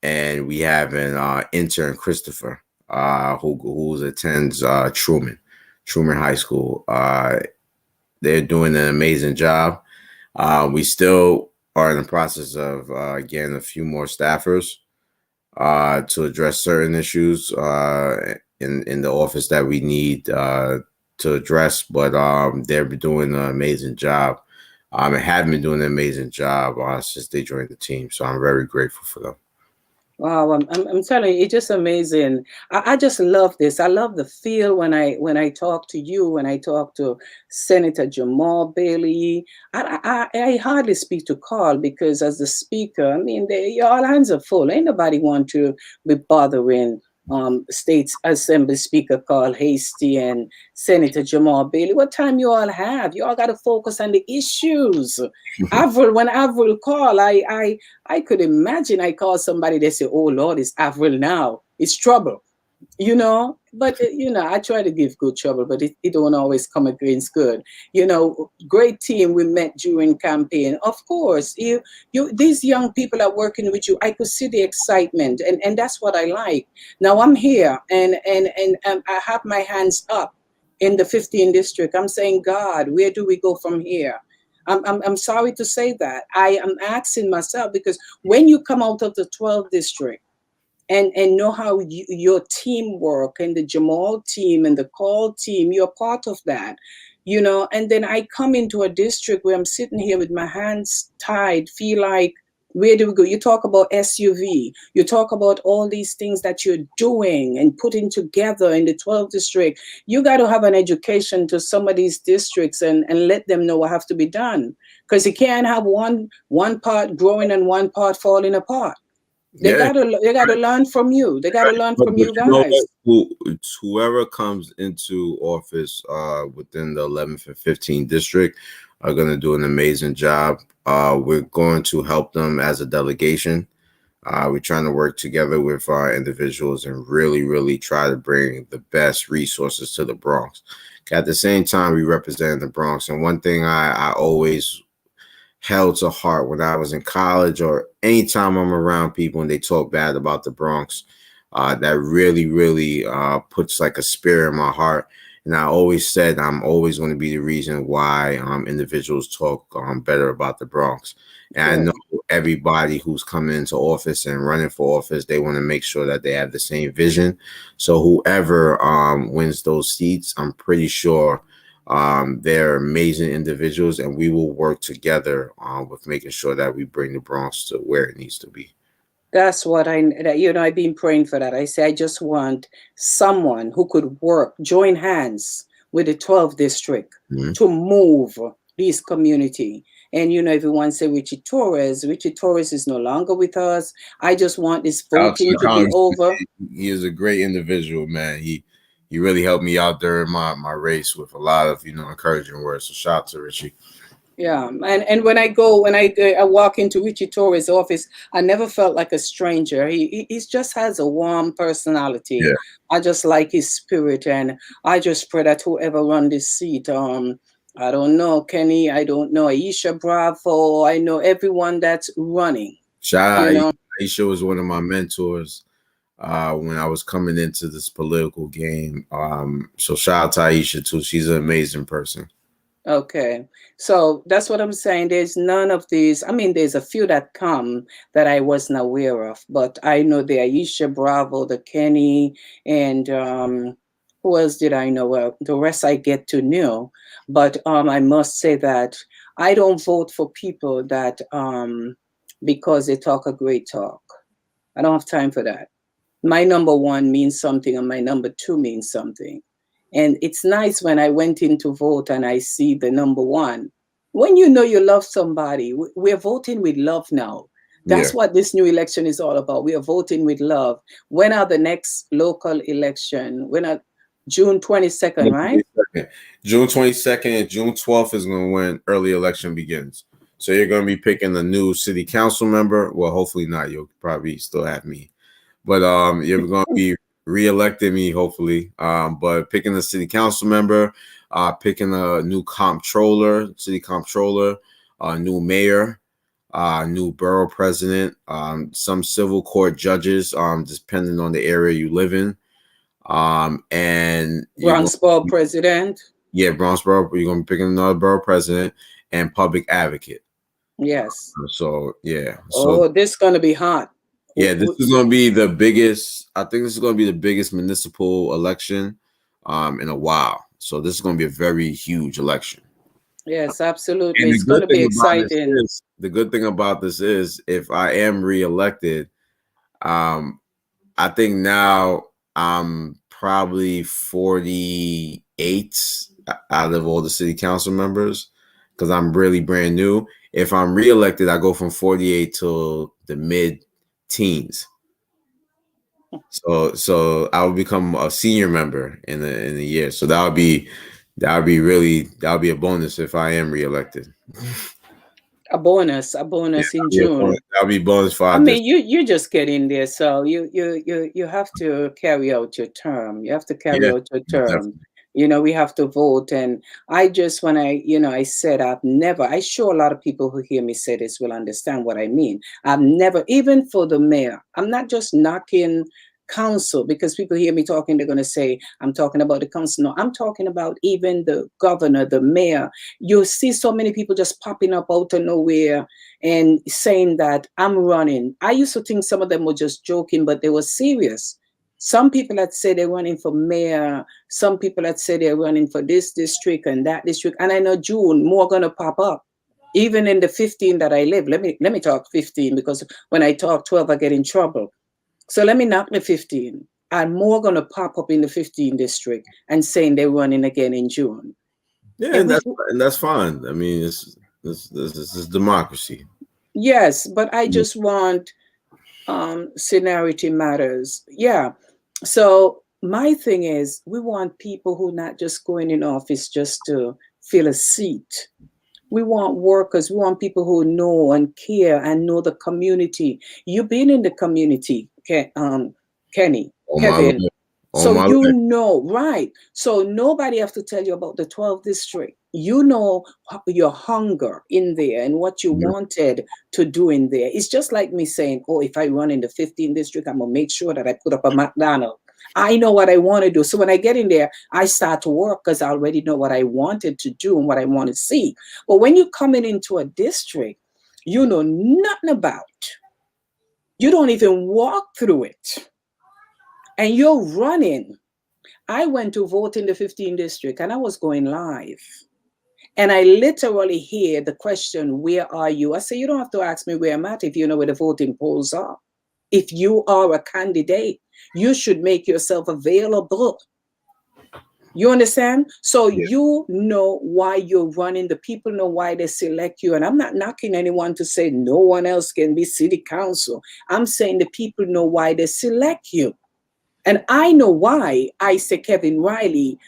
and we have an intern, Christopher, who attends Truman High School. They're doing an amazing job. We still are in the process of getting a few more staffers to address certain issues in the office that we need to address, but they're doing an amazing job. And have been doing an amazing job since they joined the team. So I'm very grateful for them. Wow, I'm telling you, it's just amazing. I just love this. I love the feel when I talk to you, when I talk to Senator Jamal Bailey. I hardly speak to Carl because as the speaker, all hands are full. Ain't nobody want to be bothering State's Assembly Speaker Carl Hasty and Senator Jamal Bailey. What time you all have? You all got to focus on the issues. Avril, when Avril call, I could imagine I call somebody, they say, oh Lord, it's Avril now. It's trouble. But I try to give good trouble, but it don't always come against good. Great team we met during campaign. Of course, these young people are working with you. I could see the excitement, and that's what I like. Now I'm here, and I have my hands up in the 15th district. I'm saying, God, where do we go from here? I'm sorry to say that. I am asking myself, because when you come out of the 12th district, and know how your team work, and the Jamal team and the call team, you're part of that. And then I come into a district where I'm sitting here with my hands tied, feel like, where do we go? You talk about SUV, you talk about all these things that you're doing and putting together in the 12th district. You got to have an education to some of these districts, and let them know what have to be done, because you can't have one part growing and one part falling apart. They Yeah, gotta learn from you. They gotta learn but from you you know guys. what? Whoever comes into office within the 11th and 15th district are going to do an amazing job. We're going to help them as a delegation. We're trying to work together with our individuals and really, really try to bring the best resources to the Bronx. At the same time, we represent the Bronx. And one thing I always held to heart when I was in college, or anytime I'm around people and they talk bad about the Bronx, that really, really puts like a spear in my heart. And I always said I'm always going to be the reason why individuals talk better about the Bronx. And I Good. know everybody who's coming into office and running for office, they want to make sure that they have the same vision. So whoever wins those seats, I'm pretty sure they're amazing individuals, and we will work together with making sure that we bring the Bronx to where it needs to be. That's what I've been praying for that. I say I just want someone who could join hands with the 12th district Mhm. to move this community. And everyone say Richie Torres. Richie Torres is no longer with us. I just want this Out to voting the to be Congress. over. He is a great individual, man. He really helped me out during my race with a lot of encouraging words. So shout out to Richie. Yeah, and when I walk into Richie Torres' office, I never felt like a stranger. He just has a warm Yeah, personality. I just like his spirit, and I just pray that whoever run this seat, I don't know Kenny, I don't know Aisha Bravo, I know everyone that's running. shout You out. know, Aisha was one of my mentors when I was coming into this political game. So shout out to Aisha too. She's an amazing person. Okay. So that's what I'm saying. There's none of these. I mean, there's a few that come that I wasn't aware of, but I know the Aisha Bravo, the Kenny, and who else did I know? Well, the rest I get to know. But I must say that I don't vote for people that because they talk a great talk. I don't have time for that. My number one means something and my number two means something. And it's nice when I went in to vote and I see the number one. When you know you love somebody, we're voting with love now. Yeah. That's what this new election is all about. We are voting with love. When are the next local election? When are June 22nd, June right? 22nd. June 22nd and June 12th is going to when early election begins. So you're going to be picking a new city council member. Well, hopefully not. You'll probably still have me. But you're going to be re-electing me, hopefully. But picking a city council member, picking a new comptroller, city comptroller, new mayor, new borough president, some civil court judges, depending on the area you live in. And you're going Bronx Borough President. yeah, Bronxboro, you're gonna be picking another borough president and public advocate. Yes. So yeah, so Oh, this is going to be hot. yeah, this is gonna be the biggest. I think this is gonna be the biggest municipal election in a while. So this is gonna be a very huge election. Yes, absolutely. And the It's going good to thing be about this exciting. is the good thing about this is if I am reelected, um, I think now I'm probably 48 out of all the city council members because I'm really brand new. If I'm reelected, I go from 48 to the mid teens. So I will become a senior member in the year. So that would be really that would be a bonus if I am reelected. a bonus in Yeah, June. that'll be bonus for I our mean, district. you just get in there, so you have to carry out your term. You have to carry Yeah, out your term. definitely. You know, we have to vote, and I just when I said I've never. I sure a lot of people who hear me say this will understand what I mean. I've never, even for the mayor. I'm not just knocking council because people hear me talking. They're going to say I'm talking about the council. No, I'm talking about even the governor, the mayor. You see so many people just popping up out of nowhere and saying that I'm running. I used to think some of them were just joking, but they were serious. Some people that say they're running for mayor, some people that say they're running for this district and that district. And I know June more gonna pop up. Even in the 15 that I live. Let me talk 15 because when I talk 12, I get in trouble. So let me knock the 15. And more gonna pop up in the 15 district and saying they're running again in June. Yeah, And we and that's fine. I mean, this is democracy. yes, but I just want seniority matters. Yeah. So my thing is, we want people who not just going in office just to fill a seat. We want workers. We want people who know and care and know the community. You've been in the community, Kenny, On my Kevin. life. On So my you life. know, right? So nobody have to tell you about the 12th district. You know your hunger in there and what you Yeah. wanted to do in there. It's just like me saying, "Oh, if I run in the 15th district, I'm gonna make sure that I put up a McDonald's." I know what I want to do. So when I get in there, I start to work because I already know what I wanted to do and what I want to see. But when you're coming into a district, you know nothing about. You don't even walk through it. And you're running. I went to vote in the 15th district and I was going live. And I literally hear the question, "Where are you?" I say, "You don't have to ask me where I'm at if you know where the voting polls are. If you are a candidate, you should make yourself available." You understand? So Yeah. you know why you're running. The people know why they select you. And I'm not knocking anyone to say no one else can be city council. I'm saying the people know why they select you. And I know why I say Kevin Riley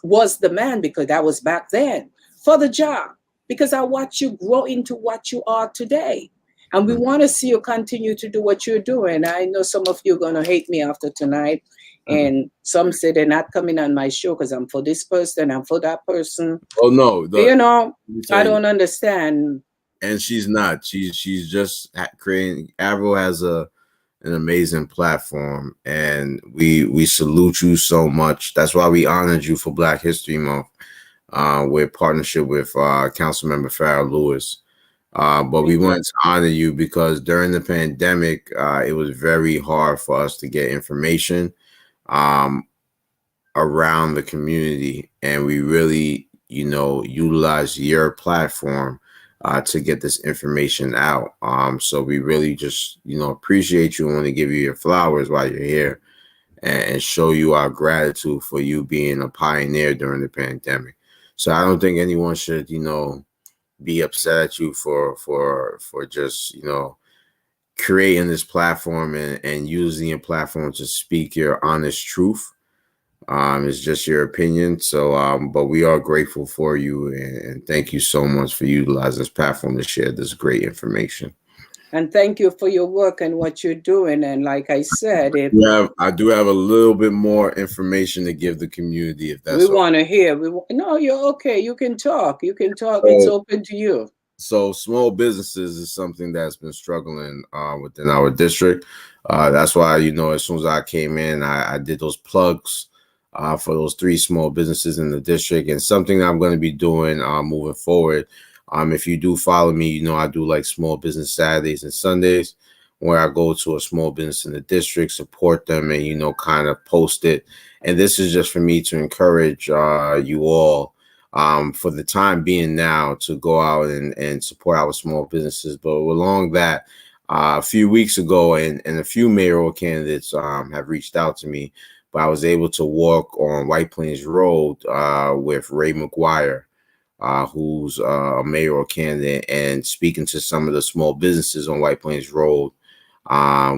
was the man because that was back then for the job. Because I watch you grow into what you are today. And we Mhm. want to see you continue to do what you're doing. I know some of you are going to hate me after tonight. And some say they're not coming on my show because I'm for this person, I'm for that person. Oh no, You know, let me I tell you, don't understand. and she's not. She's just creating. Avril has an amazing platform, and we salute you so much. That's why we honored you for Black History Month, with partnership with Councilmember Farrell Lewis. But we Thank you. wanted to honor you because during the pandemic, it was very hard for us to get information um, around the community, and we really, utilize your platform to get this information out. So we really just, appreciate you and want to give you your flowers while you're here and show you our gratitude for you being a pioneer during the pandemic. So I don't think anyone should, be upset at you for just, creating this platform and using your platform to speak your honest truth. It's just your opinion. So, but we are grateful for you and thank you so much for utilizing this platform to share this great information. And thank you for your work and what you're doing. And like I said, if I do have a little bit more information to give the community, if we that's all. want to hear, no, you're okay. You can talk. You can talk. It's So, open to you. so small businesses is something that's been struggling within our district. That's why, as soon as I came in, I did those plugs for those 3 small businesses in the district, and something I'm going to be doing moving forward. If you do follow me, I do like small business Saturdays and Sundays, where I go to a small business in the district, support them, and kind of post it. And this is just for me to encourage you all, for the time being now, to go out and support our small businesses. But along that, a few weeks ago, and a few mayoral candidates have reached out to me, but I was able to walk on White Plains Road with Ray McGuire, who's a mayoral candidate, and speaking to some of the small businesses on White Plains Road,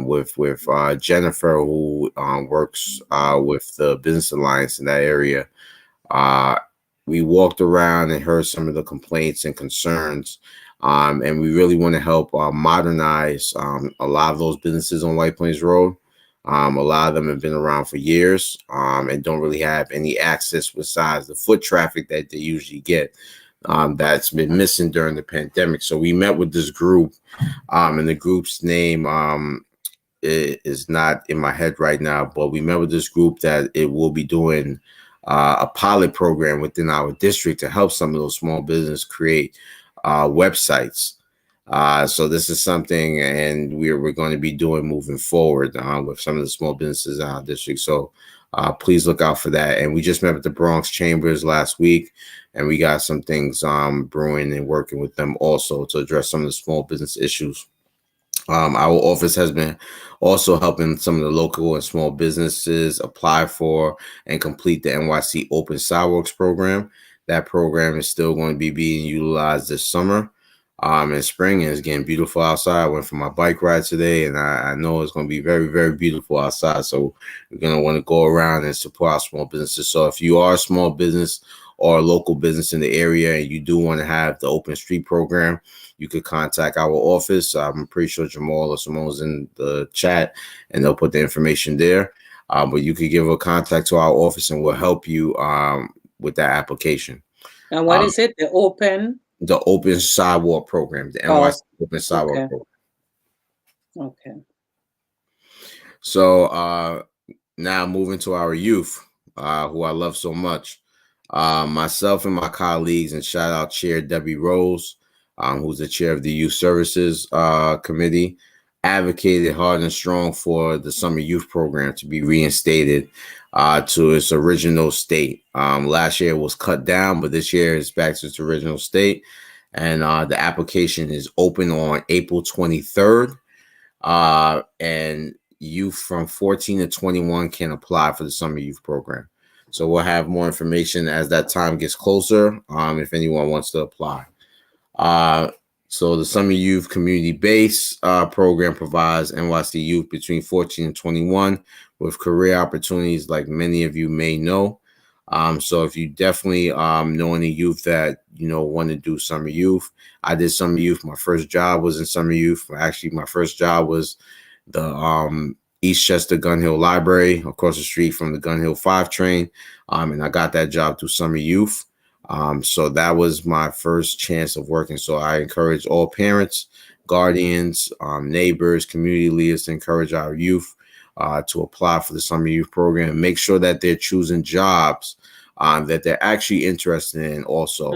with Jennifer, who works with the Business Alliance in that area. Uh, we walked around and heard some of the complaints and concerns And we really want to help modernize a lot of those businesses on White Plains Road. A lot of them have been around for years and don't really have any access besides the foot traffic that they usually get. That's been missing during the pandemic. So we met with this group, and the group's name is not in my head right now, but we met with this group that it will be doing a pilot program within our district to help some of those small businesses create websites. So this is something, and we're going to be doing moving forward with some of the small businesses in our district. So please look out for that. And we just met with the Bronx Chambers last week, and we got some things brewing and working with them also to address some of the small business issues. Our office has been also helping some of the local and small businesses apply for and complete the NYC Open Sidewalks program. That program is still going to be being utilized this summer. In spring, and it's getting beautiful outside. I went for my bike ride today, and I know it's going to be very, very beautiful outside. So we're going to want to go around and support our small businesses. So if you are a small business or a local business in the area and you do want to have the Open Street program, you could contact our office. I'm pretty sure Jamal or Simone's in the chat, and they'll put the information there. But you could give a contact to our office, and we'll help you with that application. And what is it? The Open Sidewalk program, the NYC Open Sidewalk program. Okay. So now moving to our youth, who I love so much. Myself and my colleagues, and shout out Chair Debbie Rose, who's the chair of the Youth Services Committee, advocated hard and strong for the Summer Youth Program to be reinstated to its original state. Last year it was cut down, but this year it's back to its original state. And the application is open on April 23rd. And youth from 14 to 21 can apply for the Summer Youth Program. So we'll have more information as that time gets closer, if anyone wants to apply. So the Summer Youth Community Base program provides NYC youth between 14 and 21 with career opportunities, like many of you may know. So if you definitely know any youth that want to do Summer Youth, I did Summer Youth. My first job was in Summer Youth. Actually, my first job was the Eastchester Gun Hill Library across the street from the Gun Hill 5 train, and I got that job through Summer Youth. So that was my first chance of working. So I encourage all parents, guardians, neighbors, community leaders to encourage our youth to apply for the Summer Youth Program. Make sure that they're choosing jobs that they're actually interested in also.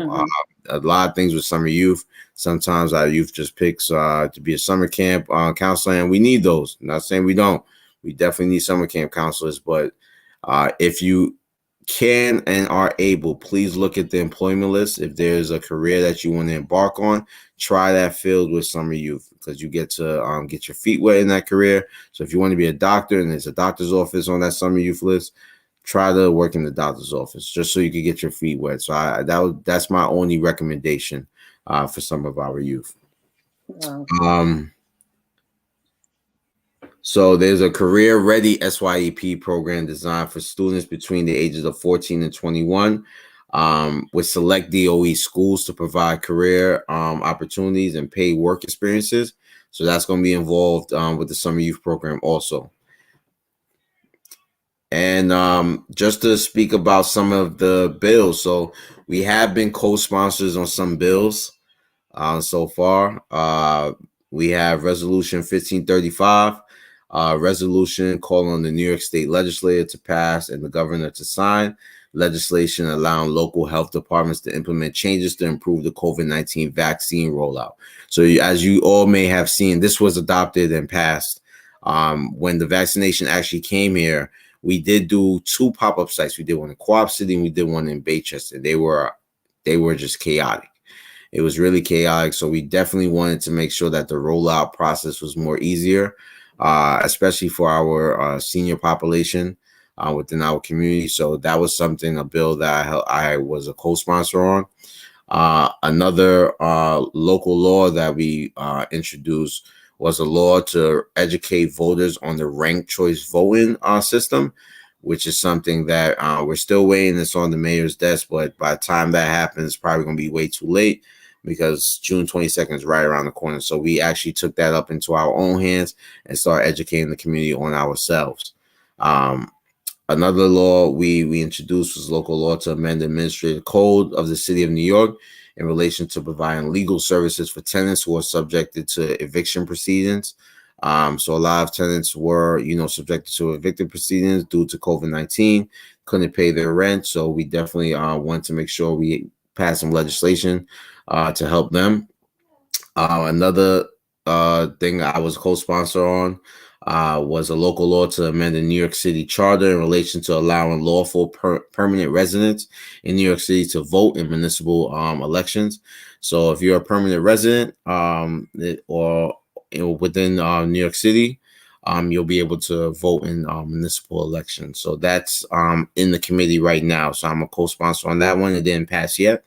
A lot of things with Summer Youth, sometimes our youth just picks to be a summer camp counselor, and we need those. I'm not saying we don't. We definitely need summer camp counselors, but if you can and are able, please look at the employment list. If there's a career that you want to embark on, try that field with Summer Youth, because you get to get your feet wet in that career. So if you want to be a doctor and there's a doctor's office on that Summer Youth list, try to work in the doctor's office just so you can get your feet wet. So that's my only recommendation for some of our youth. Wow. So there's a Career Ready SYEP program designed for students between the ages of 14 and 21 with select DOE schools to provide career opportunities and paid work experiences. So that's going to be involved with the Summer Youth Program also. And just to speak about some of the bills. So we have been co-sponsors on some bills so far. We have Resolution 1535. Resolution calling on the New York State Legislature to pass and the governor to sign legislation allowing local health departments to implement changes to improve the COVID-19 vaccine rollout. So as you all may have seen, this was adopted and passed when the vaccination actually came here. We did do 2 pop-up sites. We did one in Co-op City and we did one in Baychester. They were just chaotic. It was really chaotic. So we definitely wanted to make sure that the rollout process was more easier, especially for our senior population within our community. So that was a bill that I was a co-sponsor on. Another local law that we introduced was a law to educate voters on the ranked choice voting system, which is something that we're still waiting. It's on the mayor's desk, but by the time that happens, it's probably going to be way too late. because June 22nd is right around the corner. So we actually took that up into our own hands and started educating the community on ourselves. Another law we introduced was local law to amend the administrative code of the city of New York in relation to providing legal services for tenants who are subjected to eviction proceedings. So a lot of tenants were, subjected to eviction proceedings due to COVID-19, couldn't pay their rent. So we definitely want to make sure we pass some legislation to help them. Another thing I was co-sponsor on was a local law to amend the New York City Charter in relation to allowing lawful permanent residents in New York City to vote in municipal elections. So if you're a permanent resident or within New York City, you'll be able to vote in municipal elections. So that's in the committee right now. So I'm a co-sponsor on that one. It didn't pass yet.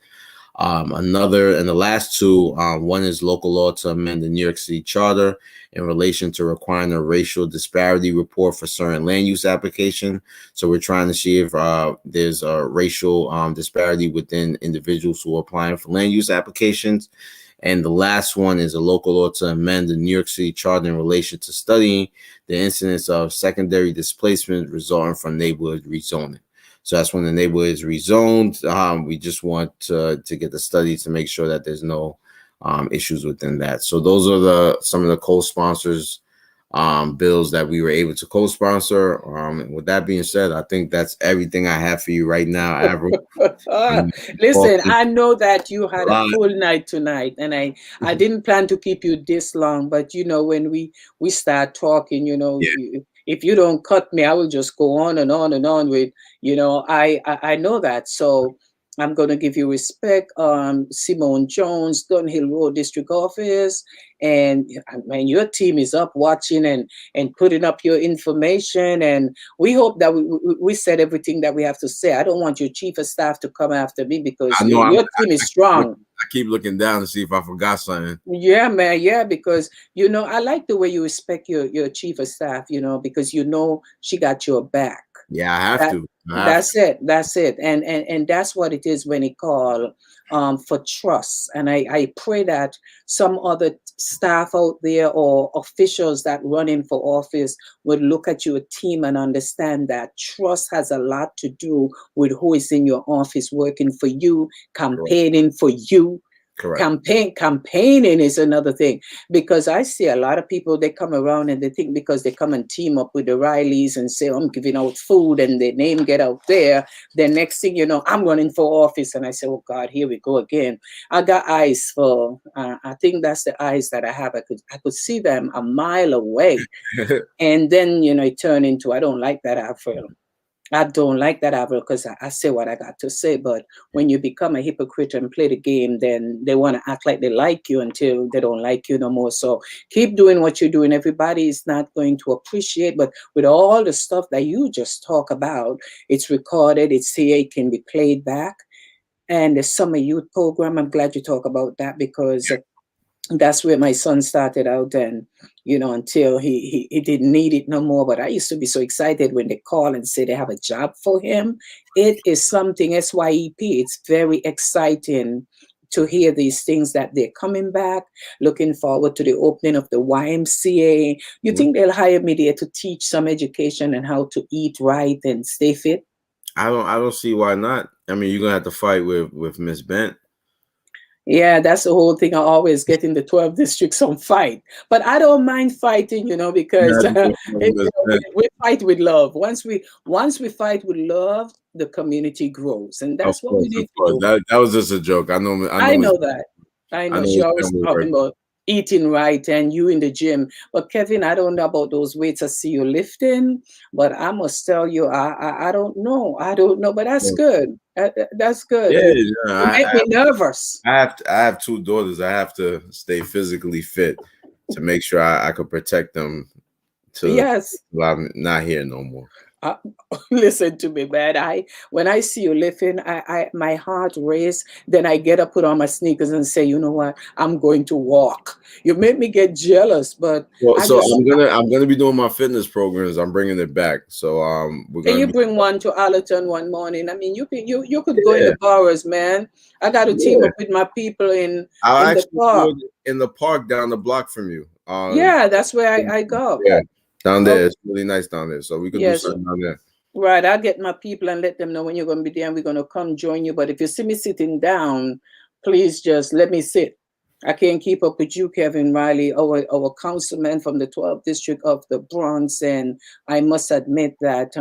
Another and the last two, one is local law to amend the New York City Charter in relation to requiring a racial disparity report for certain land use application. So we're trying to see if there's a racial disparity within individuals who are applying for land use applications. And the last one is a local law to amend the New York City Charter in relation to studying the incidence of secondary displacement resulting from neighborhood rezoning. So that's when the neighborhood is rezoned. We just want to get the study to make sure that there's no issues within that. So those are some of the co-sponsors bills that we were able to co-sponsor. And with that being said, I think that's everything I have for you right now, Avril. Listen, I know that you had a full night tonight, and I didn't plan to keep you this long, but when we start talking, Yeah. if you don't cut me, I will just go on and on and on with, I know that. So I'm going to give you respect. Simone Jones, Dunhill Road District Office. And I mean, your team is up watching and putting up your information. And we hope that we said everything that we have to say. I don't want your chief of staff to come after me because your team is strong. I keep looking down to see if I forgot something. Yeah, man. Yeah, because, I like the way you respect your chief of staff, because she got your back. Yeah, I have to. That's it. And that's what it is when it call for trust. And I pray that some other staff out there or officials that running for office would look at your team and understand that trust has a lot to do with who is in your office working for you, campaigning for you. Correct. Campaigning is another thing, because I see a lot of people, they come around and they think because they come and team up with the Rileys and say, I'm giving out food and their name get out there. The next thing you know, I'm running for office. And I say, oh God, here we go again. I got eyes for, I think that's the eyes that I have. I could see them a mile away. And then, it turned into, I don't like that, Avril. I don't like that, Avril, because I say what I got to say. But when you become a hypocrite and play the game, then they want to act like they like you until they don't like you no more. So keep doing what you're doing. Everybody is not going to appreciate, but with all the stuff that you just talk about, it's recorded, it's here, it can be played back. And the summer youth program, I'm glad you talk about that, because that's where my son started out, and until he didn't need it no more. But I used to be so excited when they call and say they have a job for him. It is something, SYEP. It's very exciting to hear these things, that they're coming back. Looking forward to the opening of the YMCA. You think they'll hire me there to teach some education and how to eat right and stay fit? I don't see why not. I mean, you're gonna have to fight with Miss Bent. Yeah, that's the whole thing. I always get in the 12 districts on fight, but I don't mind fighting, because we fight with love. Once we fight with love, the community grows, and that's what we need to do. That was just a joke. I know that. I know she always talking about eating right and you in the gym. But Kevin, I don't know about those weights I see you lifting, but I must tell you, I don't know. But that's good. That's good. Yeah, you make me nervous. I have two daughters. I have to stay physically fit to make sure I could protect them. Yes. Well, I'm not here no more. Uh, listen to me, man. When I see you lifting, my heart races. Then I get up, put on my sneakers, and say, you know what? I'm going to walk. You make me get jealous, but Well, I so just I'm gonna be doing my fitness programs. I'm bringing it back. So we're can gonna you be bring one to Allerton one morning? I mean, you could go in yeah the bars, man. I got to team yeah. up with my people I'll in the actually do park. it in the park down the block from you. Yeah, that's where I go. Yeah, down there. Okay. It's really nice down there. So we could do Yes. something down there. Right, I'll get my people and let them know when you're going to be there and we're going to come join you. But if you see me sitting down, please just let me sit. I can't keep up with you, Kevin Riley, our councilman from the 12th district of the Bronx. And I must admit that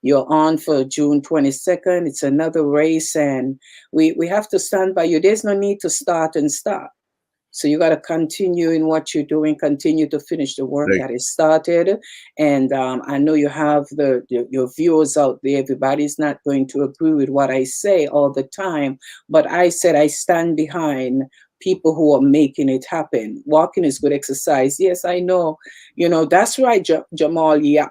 you're on for June 22nd. It's another race, and we have to stand by you. There's no need to start and stop. So you got to continue in what you're doing, continue to finish the work Like, that is started. And I know you have your viewers out there. Everybody's not going to agree with what I say all the time, but I said I stand behind people who are making it happen. Walking is good exercise. Yes, I know. That's right, Jamal. Yeah.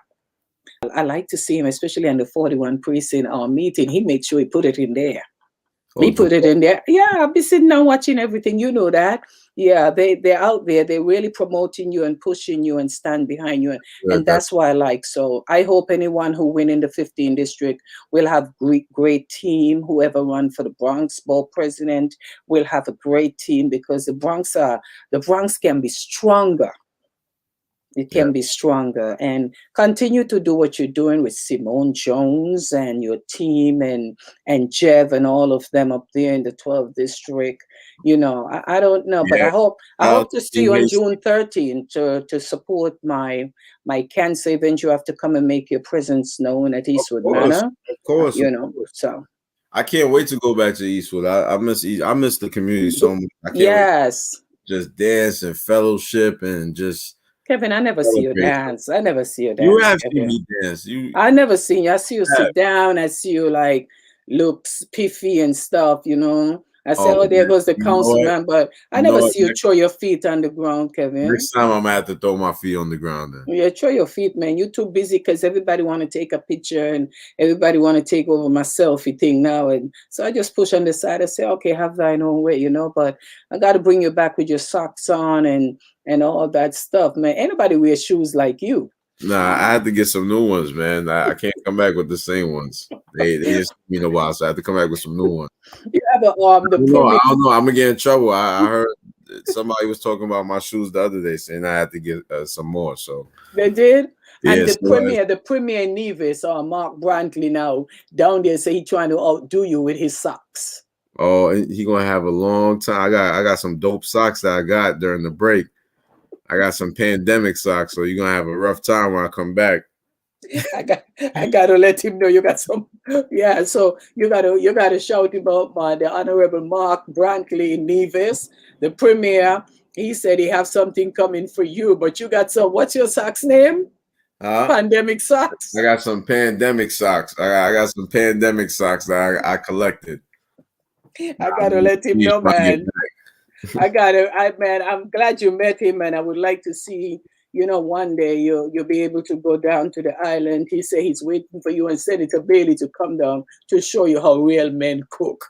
I like to see him, especially in the 41 precinct meeting. He made sure he put it in there. oh, He put it in there. Yeah, I'll be sitting down watching everything. You know that. Yeah, they're out there. They're really promoting you and pushing you and stand behind you. And that, that's why I like. So I hope anyone who win in the 15th district will have great team. Whoever run for the Bronx Board president will have a great team because the Bronx can be stronger. It yeah, can be stronger, and continue to do what you're doing with Simone Jones and your team and Jeff and all of them up there in the 12th district. I don't know, but yeah. I hope to see you Team on Hayes, June 13th to support my cancer event. You have to come and make your presence known at Eastwood Manor. of course, of course. So I can't wait to go back to Eastwood. I miss I miss the community so much. I can't wait yes. to just dance and fellowship and just Kevin, I never see you celebrate. dance. I never see you You dance, have seen Kevin. me dance. You I never seen you. I see you have. sit down. I see you like look piffy and stuff. I say, Oh oh, there man, goes the you know what? councilman. But I You know never what? see you throw your feet on the ground, Kevin. Next time I'm gonna have to throw my feet on the ground. Then. Yeah, throw your feet, man. You're too busy because everybody want to take a picture and everybody want to take over my selfie thing now. And so I just push on the side. I say, okay, have thine own way. But I got to bring you back with your socks on and all that stuff, man. Anybody wear shoes like you. Nah, I had to get some new ones, man. I can't come back with the same ones. They just took me in a while, so I had to come back with some new ones. You have I the don't know. premier. I don't know. I'm gonna get in trouble. I heard somebody was talking about my shoes the other day, saying I had to get some more. So They did. And yeah, so, the premier Nevis or Mark Brantley now down there say he trying to outdo you with his socks. oh, and he gonna have a long time. I got some dope socks that I got during the break. I got some pandemic socks, so you're gonna have a rough time when I come back. I gotta let him know you got some. Yeah, so you gotta shout about the Honorable Mark Brantley Nevis, the premier. He said he have something coming for you, but you got some. What's your socks name? Huh? Pandemic I socks. got some pandemic socks. I got some pandemic socks that I collected. I gotta let him know, man. I'm glad you met him, and I would like to see, one day you'll be able to go down to the island. He said he's waiting for you and Senator Bailey to come down to show you how real men cook.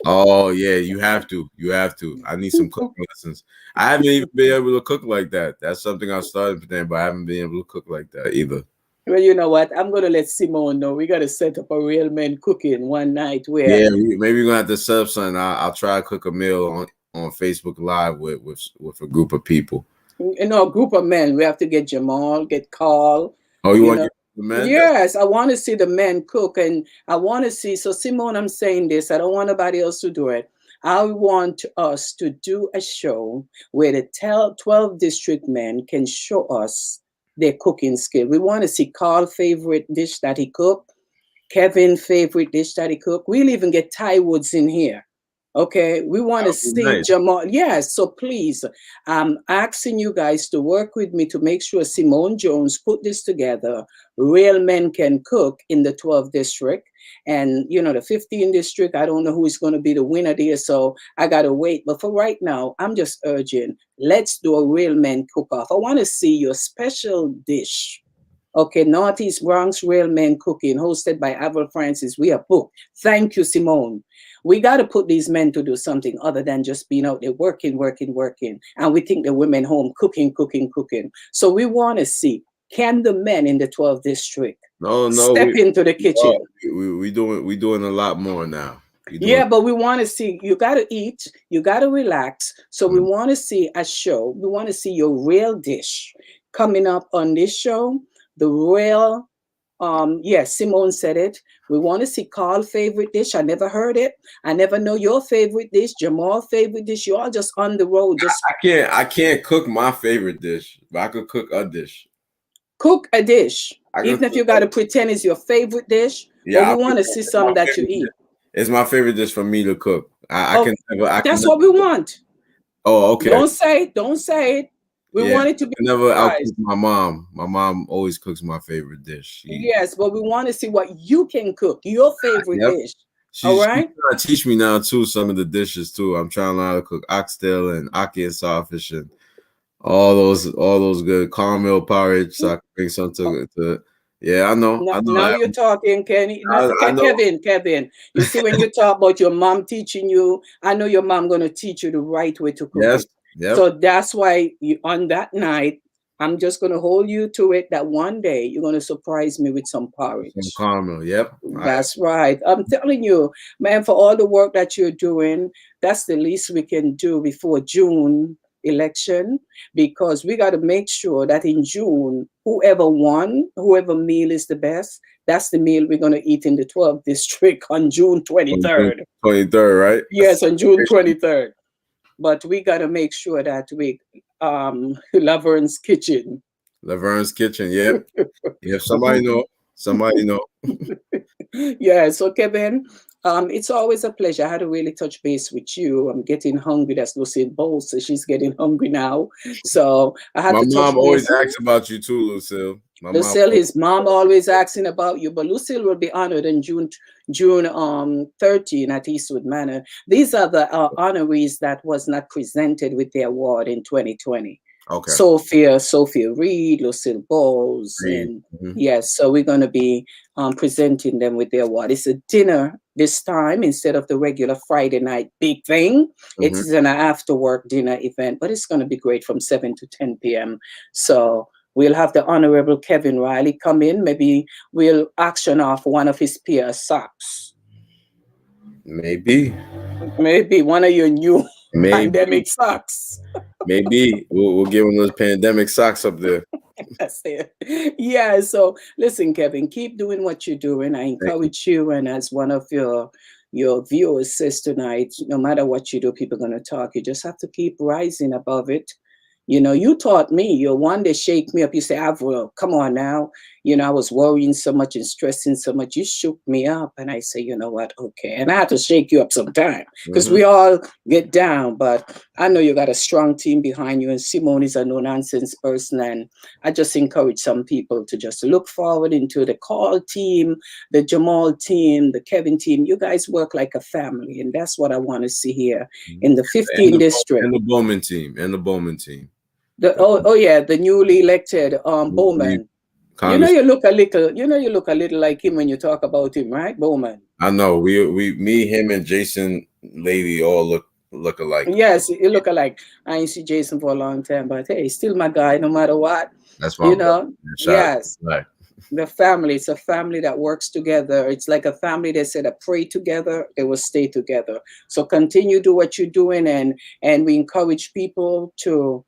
Oh yeah, you have to. You have to. I need some cooking lessons. I haven't even been able to cook like that. That's something I started today, but I haven't been able to cook like that either. Well, you know what? I'm gonna let Simone know. We gotta set up a real men cooking one night where Yeah, maybe we're gonna have to set up something. I'll try to cook a meal on Facebook Live with a group of people. a group of men. We have to get Jamal, get Carl, Oh, you you want to know. get the men? Yes, I want to see the men cook, and I want to see. So, Simone, I'm saying this. I don't want nobody else to do it. I want us to do a show where the 12 district men can show us their cooking skill. We want to see Carl's favorite dish that he cooked, Kevin's favorite dish that he cooked. We'll even get Ty Woods in here. Okay, we want That to would be see nice. Jamal. Yes, so please, I'm asking you guys to work with me to make sure Simone Jones put this together. Real men can cook in the 12th district, and the 15th district. I don't know who is going to be the winner there, so I gotta wait. But for right now, I'm just urging. Let's do a real men cook off. I want to see your special dish. Okay, Northeast Bronx Real Men Cooking, hosted by Avril Francis. We are booked. Thank you, Simone. We got to put these men to do something other than just being out there working, working, working. And we think the women home cooking, cooking, cooking. So we want to see, can the men in the 12th district No, step into the kitchen? we doing a lot more now. We doing. Yeah, but we want to see, you got to eat, you got to relax. So we want to see a show. We want to see your real dish coming up on this show. The real, yes, Simone said it. We want to see Carl's favorite dish. I never heard it. I never know your favorite dish, Jamal's favorite dish. You all just on the road. Just I can't cook my favorite dish, but I could cook a dish. cook a dish. Even if you got to pretend it's your favorite dish. Yeah, but we want to see something that you eat. It's my favorite dish for me to cook. That's what we want. Oh, okay. Don't say it. We want it to be. I never outcook my mom. My mom always cooks my favorite dish. Yes, but we want to see what you can cook. Your favorite dish. All right. She's trying to teach me now too some of the dishes too. I'm trying to learn how to cook oxtail and ackee and sawfish and all those good caramel porridge. So I can bring some to. Yeah, I know. Now you're talking, Kenny. Kevin. You see, when you talk about your mom teaching you, I know your mom gonna teach you the right way to cook. Yes. Yep. So that's why on that night, I'm just gonna hold you to it. That one day you're gonna surprise me with some porridge. Some caramel. Yep. That's right. I'm telling you, man. For all the work that you're doing, that's the least we can do before June election, because we got to make sure that in June, whoever meal is the best, that's the meal we're going to eat in the 12th district on June 23rd. 23rd, right? Yes, on June 23rd. But we got to make sure that we Laverne's Kitchen. Laverne's Kitchen, yep. If somebody know. Yeah, so Kevin, it's always a pleasure. I had to really touch base with you. I'm getting hungry. That's Lucille Bowles, so she's getting hungry now. So I had to touch base. My mom always asks about you too, Lucille. His mom always asking about you, but Lucille will be honored in June 13 at Eastwood Manor. These are the honorees that was not presented with the award in 2020. Okay. Sophia Reed, Lucille Bowles, and yes, so we're going to be presenting them with the award. It's a dinner this time instead of the regular Friday night big thing. It's an after work dinner event, but it's going to be great from 7 to 10 p.m. So we'll have the Honorable Kevin Riley come in. Maybe we'll auction off one of his pair of socks. Maybe one of your new pandemic socks. Maybe we'll give him those pandemic socks up there. That's it. Yeah. So listen, Kevin, keep doing what you're doing. I encourage you, and as one of your viewers says tonight, no matter what you do, people are going to talk. You just have to keep rising above it. You know, you taught me. You one day shake me up. You say, Avril, come on now. You know, I was worrying so much and stressing so much. You shook me up. And I say, you know what? Okay. And I had to shake you up sometime because we all get down. But I know you got a strong team behind you. And Simone is a no-nonsense person. And I just encourage some people to just look forward into the Carl team, the Jamal team, the Kevin team. You guys work like a family. And that's what I want to see here in the 15th district. And the Bowman team. The newly elected Bowman. You know you look a little like him when you talk about him, right, Bowman? I know. Me, him, and Jason Lady all look alike. Yes, you look alike. I ain't see Jason for a long time, but hey, still my guy, no matter what. That's why yes. Right. The family, it's a family that works together. It's like a family that said, pray together, they will stay together. So continue do what you're doing, and we encourage people to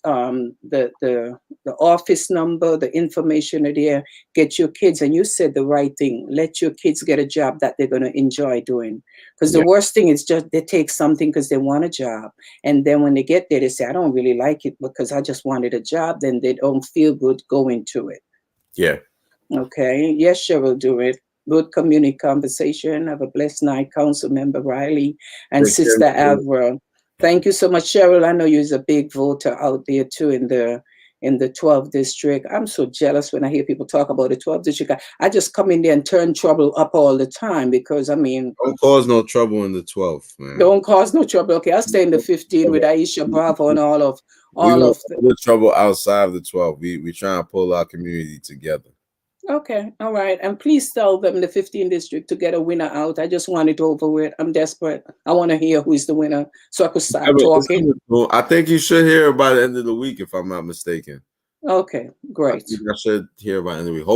the office number, the information are there. Get your kids, and you said the right thing. Let your kids get a job that they're going to enjoy doing. Because the worst thing is just they take something because they want a job, and then when they get there, they say, I don't really like it because I just wanted a job. Then they don't feel good going to it. Yeah. Okay. Yes, Cheryl, do it. Good community conversation. Have a blessed night, Council Member Riley and Sister Avril. Thank you so much, Cheryl. I know you're a big voter out there too in the 12th district. I'm so jealous when I hear people talk about the 12th district. I just come in there and turn trouble up all the time because don't cause no trouble in the 12th, man. Don't cause no trouble. Okay, I'll stay in the 15 with Aisha Bravo and all of We all want of the. all the trouble outside of the 12. We try and pull our community together. Okay, all right. And please tell them the 15th district to get a winner out. I just want it over with. I'm desperate. I want to hear who is the winner so I could start talking. I think you should hear by the end of the week, if I'm not mistaken. Okay, great. I should hear by the end of the week.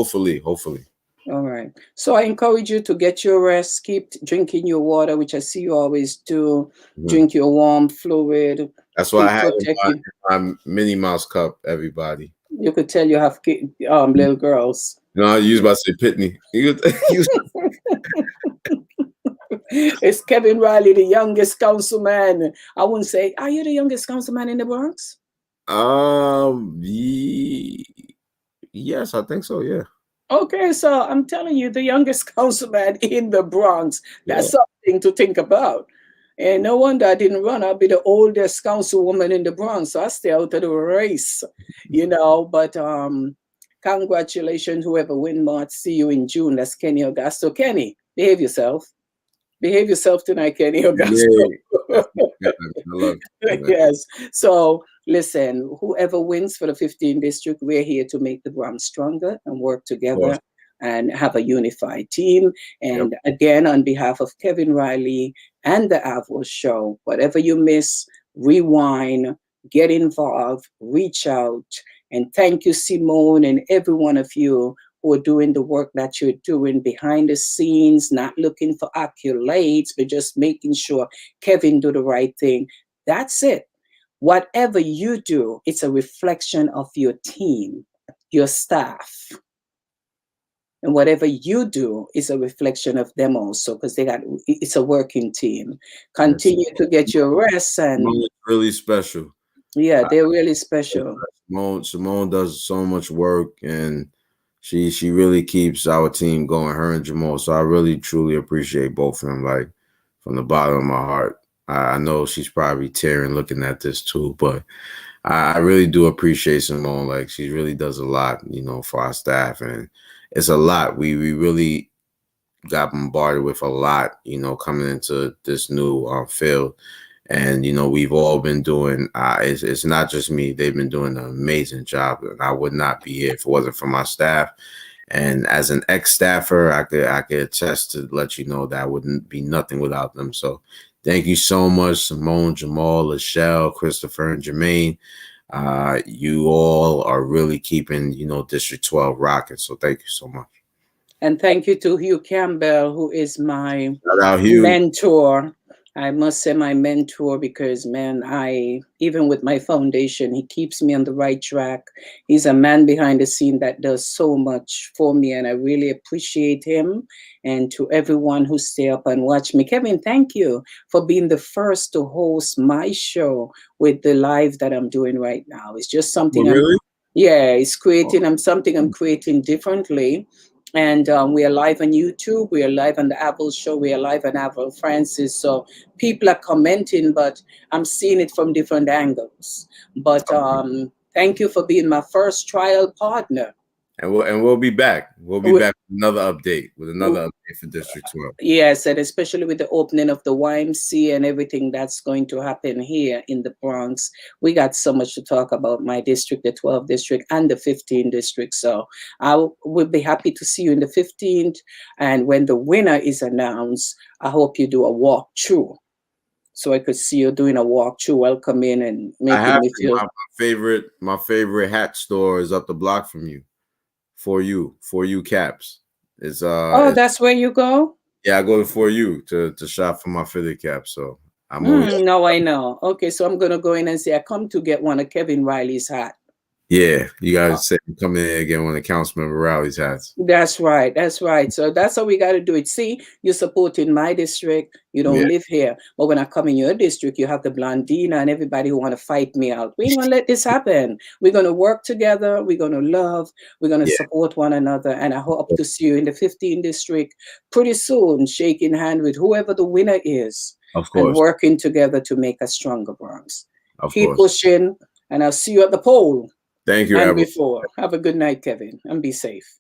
Hopefully. All right. So I encourage you to get your rest, keep drinking your water, which I see you always do. Drink your warm fluid. That's why I Keep have protecting. my Minnie Mouse cup, everybody. You could tell you have little girls. No, you was about to say Pitney. It's Kevin Riley, the youngest councilman. I wouldn't say, are you the youngest councilman in the Bronx? Yes, I think so. Yeah. Okay, so I'm telling you, the youngest councilman in the Bronx. That's Yeah. something to think about. And no wonder I didn't run. I'll be the oldest councilwoman in the Bronx, so I stay out of the race, But congratulations, whoever win March. See you in June. That's Kenny Augusto. Kenny, behave yourself. Behave yourself tonight, Kenny Augusto. Yeah. I love it. Yes. So listen, whoever wins for the 15th district, we're here to make the Bronx stronger and work together and have a unified team. And again, on behalf of Kevin Riley and the Avril Show, whatever you miss, rewind, get involved, reach out. And thank you, Simone, and every one of you who are doing the work that you're doing behind the scenes, not looking for accolades, but just making sure Kevin do the right thing. That's it. Whatever you do, it's a reflection of your team, your staff. And whatever you do is a reflection of them also, because it's a working team. Continue to get your rest, and really special. Yeah, they're really special. Simone does so much work, and she really keeps our team going, her and Jamal. So I really truly appreciate both of them, like from the bottom of my heart. I know she's probably tearing looking at this too, but I really do appreciate Simone. Like, she really does a lot, for our staff, and it's a lot. We really got bombarded with a lot, coming into this new field. And, we've all been doing, it's not just me. They've been doing an amazing job. And I would not be here if it wasn't for my staff. And as an ex-staffer, I could attest to let you know that I wouldn't be nothing without them. So thank you so much, Simone, Jamal, Lachelle, Christopher, and Jermaine. You all are really keeping, District 12 rocking. So thank you so much. And thank you to Hugh Campbell, who is my mentor. I must say my mentor, because, man, even with my foundation, he keeps me on the right track. He's a man behind the scene that does so much for me, and I really appreciate him. And to everyone who stay up and watch me, Kevin, thank you for being the first to host my show with the live that I'm doing right now. It's just something it's creating. Something I'm creating differently. And we are live on YouTube. We are live on the Avril Show. We are live on Avril Francis. So people are commenting, but I'm seeing it from different angles. But thank you for being my first trial partner. And we'll be back. We'll be back with another update for District 12. Yes, and especially with the opening of the YMC and everything that's going to happen here in the Bronx. We got so much to talk about, my district, the 12th district, and the 15th district. So I will be happy to see you in the 15th. And when the winner is announced, I hope you do a walkthrough, so I could see you doing a walkthrough, welcoming and making me feel. My favorite hat store is up the block from you. For you caps. It's that's where you go? Yeah, I go to For You to shop for my fitted cap. So I'm always no, I know. Okay, so I'm gonna go in and say I come to get one of Kevin Riley's hat. Yeah, you guys say come in and get one of Councilman Riley's hats. That's right. That's right. So that's how we got to do it. See, you're supporting my district. You don't live here. But when I come in your district, you have the Blondina and everybody who want to fight me out. We ain't going to let this happen. We're going to work together. We're going to love. We're going to support one another. And I hope to see you in the 15th district pretty soon, shaking hand with whoever the winner is. Of course. And working together to make a stronger Bronx. Keep pushing. And I'll see you at the poll. Thank you, and before. Have a good night, Kevin, and be safe.